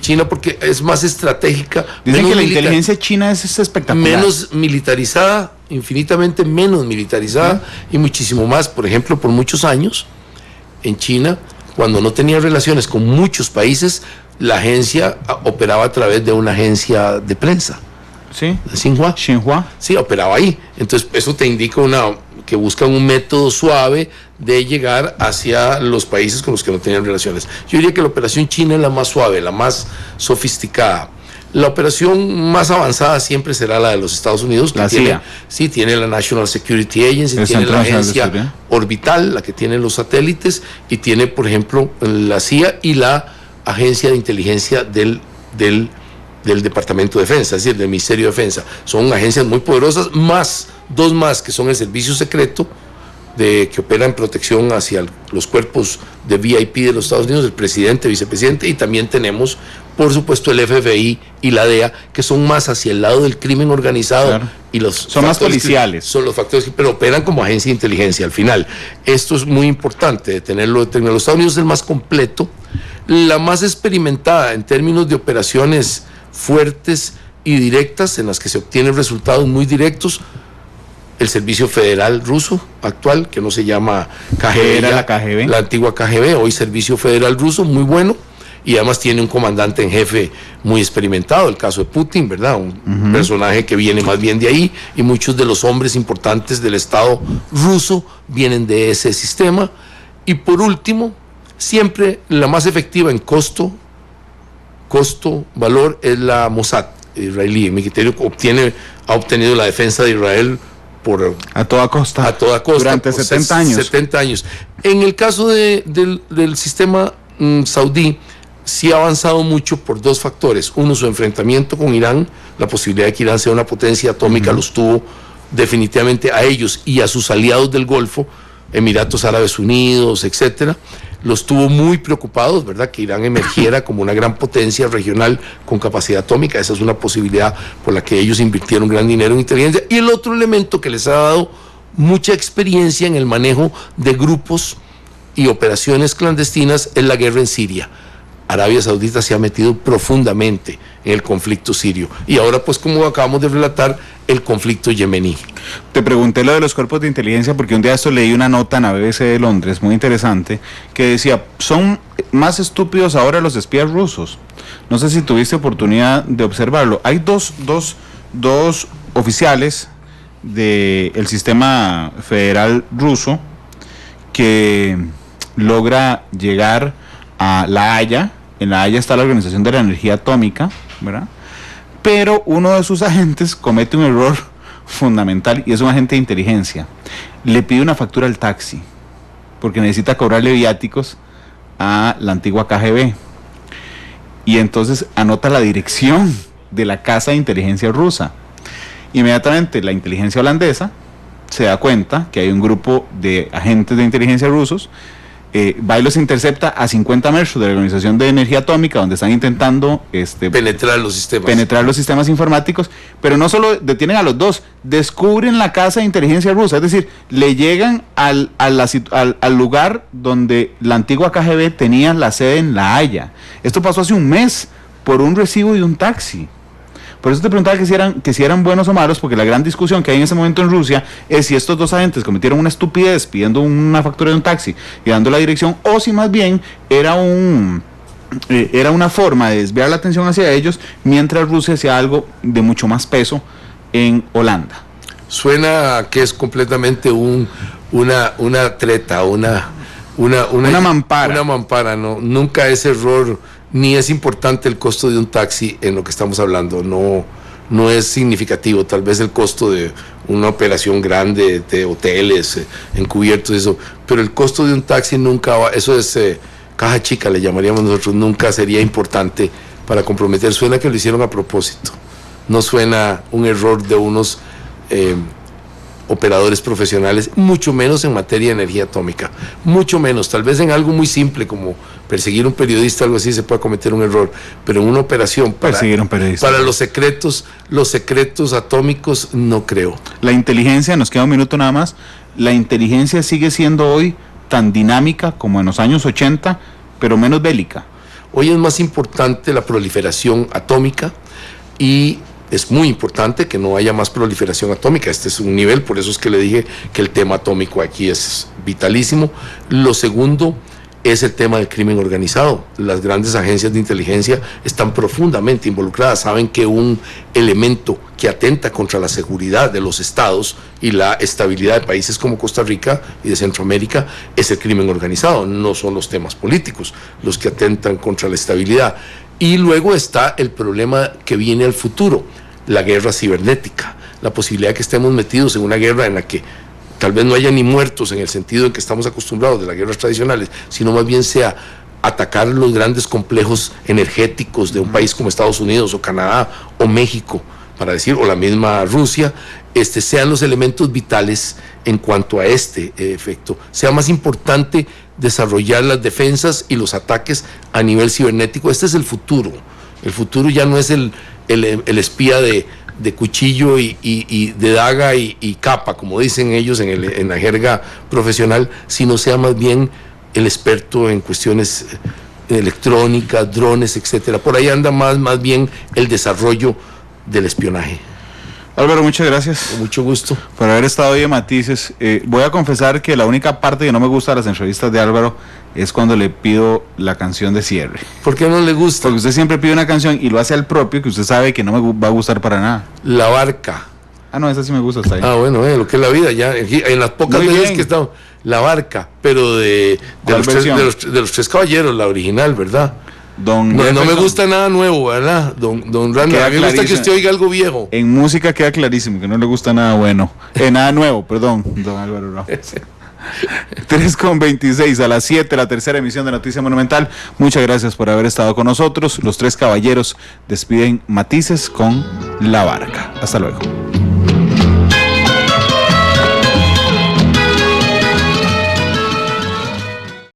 China, porque es más estratégica. Dicen que la inteligencia china es espectacular. Menos militarizada, infinitamente menos militarizada, y muchísimo más. Por ejemplo, por muchos años, en China, cuando no tenía relaciones con muchos países, la agencia operaba a través de una agencia de prensa. Sí. Xinhua. Sí, operaba ahí. Entonces, eso te indica que buscan un método suave de llegar hacia los países con los que no tenían relaciones. Yo diría que la operación china es la más suave, la más sofisticada. La operación más avanzada siempre será la de los Estados Unidos, que tiene la National Security Agency, tiene la agencia orbital, la que tiene los satélites, y tiene, por ejemplo, la CIA y la agencia de inteligencia del Departamento de Defensa, es decir, del Ministerio de Defensa. Son agencias muy poderosas, más 2 más que son el servicio secreto, que opera en protección hacia los cuerpos de VIP de los Estados Unidos, el presidente, vicepresidente, y también tenemos, por supuesto, el FBI y la DEA, que son más hacia el lado del crimen organizado. Claro. Y son más policiales. Son los factores, pero operan como agencia de inteligencia al final. Esto es muy importante de tenerlo. Los Estados Unidos es el más completo, la más experimentada en términos de operaciones fuertes y directas, en las que se obtienen resultados muy directos. El Servicio Federal Ruso actual, que no se llama KGB, era la KGB, la antigua KGB, hoy Servicio Federal Ruso, muy bueno, y además tiene un comandante en jefe muy experimentado, el caso de Putin, ¿verdad? Un personaje que viene más bien de ahí, y muchos de los hombres importantes del Estado ruso vienen de ese sistema. Y por último, siempre la más efectiva en costo-valor es la Mossad israelí. En mi criterio, ha obtenido la defensa de Israel a toda costa durante 70 años. 70 años. En el caso del sistema saudí sí ha avanzado mucho por dos factores. Uno, su enfrentamiento con Irán, la posibilidad de que Irán sea una potencia atómica, los tuvo definitivamente a ellos y a sus aliados del Golfo, Emiratos Árabes Unidos, etcétera, los tuvo muy preocupados, ¿verdad? Que Irán emergiera como una gran potencia regional con capacidad atómica. Esa es una posibilidad por la que ellos invirtieron gran dinero en inteligencia. Y el otro elemento que les ha dado mucha experiencia en el manejo de grupos y operaciones clandestinas es la guerra en Siria. Arabia Saudita se ha metido profundamente en el conflicto sirio y ahora, pues, como acabamos de relatar, el conflicto yemení. Te pregunté lo de los cuerpos de inteligencia porque un día esto leí una nota en la BBC de Londres muy interesante que decía, son más estúpidos ahora los espías rusos. No sé si tuviste oportunidad de observarlo. Hay dos oficiales del sistema federal ruso que logra llegar a La Haya. En La Haya está la Organización de la Energía Atómica, ¿verdad? Pero uno de sus agentes comete un error fundamental y es un agente de inteligencia. Le pide una factura al taxi porque necesita cobrarle viáticos a la antigua KGB. Y entonces anota la dirección de la casa de inteligencia rusa. Inmediatamente la inteligencia holandesa se da cuenta que hay un grupo de agentes de inteligencia rusos, va y los intercepta a 50 metros de la Organización de Energía Atómica, donde están intentando penetrar los sistemas informáticos, pero no solo detienen a los dos, descubren la casa de inteligencia rusa, es decir, le llegan al lugar donde la antigua KGB tenía la sede en La Haya. Esto pasó hace un mes por un recibo de un taxi. Por eso te preguntaba que si eran buenos o malos, porque la gran discusión que hay en ese momento en Rusia es si estos dos agentes cometieron una estupidez pidiendo una factura de un taxi y dando la dirección, o si más bien era una forma de desviar la atención hacia ellos, mientras Rusia hacía algo de mucho más peso en Holanda. Suena que es completamente una treta, una mampara. Una mampara, no, nunca es error, ni es importante el costo de un taxi en lo que estamos hablando, no es significativo, tal vez el costo de una operación grande de hoteles, encubiertos, eso, pero el costo de un taxi nunca va, eso es caja chica, le llamaríamos nosotros, nunca sería importante para comprometer. Suena que lo hicieron a propósito, no suena un error de unos operadores profesionales, mucho menos en materia de energía atómica, mucho menos, tal vez en algo muy simple como perseguir un periodista, algo así, se puede cometer un error, pero en una operación para los secretos atómicos no creo. La inteligencia, nos queda un minuto nada más, la inteligencia sigue siendo hoy tan dinámica como en los años 80, pero menos bélica. Hoy es más importante la proliferación atómica y es muy importante que no haya más proliferación atómica. Este es un nivel, por eso es que le dije que el tema atómico aquí es vitalísimo. Lo segundo es el tema del crimen organizado. Las grandes agencias de inteligencia están profundamente involucradas, saben que un elemento que atenta contra la seguridad de los estados y la estabilidad de países como Costa Rica y de Centroamérica es el crimen organizado, no son los temas políticos los que atentan contra la estabilidad. Y luego está el problema que viene al futuro, la guerra cibernética, la posibilidad de que estemos metidos en una guerra en la que tal vez no haya ni muertos en el sentido en que estamos acostumbrados de las guerras tradicionales, sino más bien sea atacar los grandes complejos energéticos de un país como Estados Unidos o Canadá o México, para decir, o la misma Rusia, sean los elementos vitales en cuanto a este efecto. Sea más importante desarrollar las defensas y los ataques a nivel cibernético. Este es el futuro. El futuro ya no es el espía de cuchillo y de daga y capa, como dicen ellos en la jerga profesional, sino sea más bien el experto en cuestiones electrónicas, drones, etcétera. Por ahí anda más bien el desarrollo del espionaje. Álvaro, muchas gracias. Con mucho gusto. Por haber estado hoy en Matices. Voy a confesar que la única parte que no me gusta de las entrevistas de Álvaro es cuando le pido la canción de cierre. ¿Por qué no le gusta? Porque usted siempre pide una canción y lo hace al propio, que usted sabe que no me va a gustar para nada. La Barca. Ah, no, esa sí me gusta, está ahí. Ah, bueno, lo que es la vida, ya en las pocas veces que estamos. La Barca, pero de los tres caballeros, la original, ¿verdad? No me gusta nada nuevo, ¿verdad? Don Randall, a mí me gusta que usted oiga algo viejo. En música queda clarísimo que no le gusta nada bueno. Nada nuevo, perdón, don Álvaro Ramos. 3:26 a las 7, la tercera emisión de Noticia Monumental. Muchas gracias por haber estado con nosotros. Los tres caballeros despiden Matices con La Barca. Hasta luego.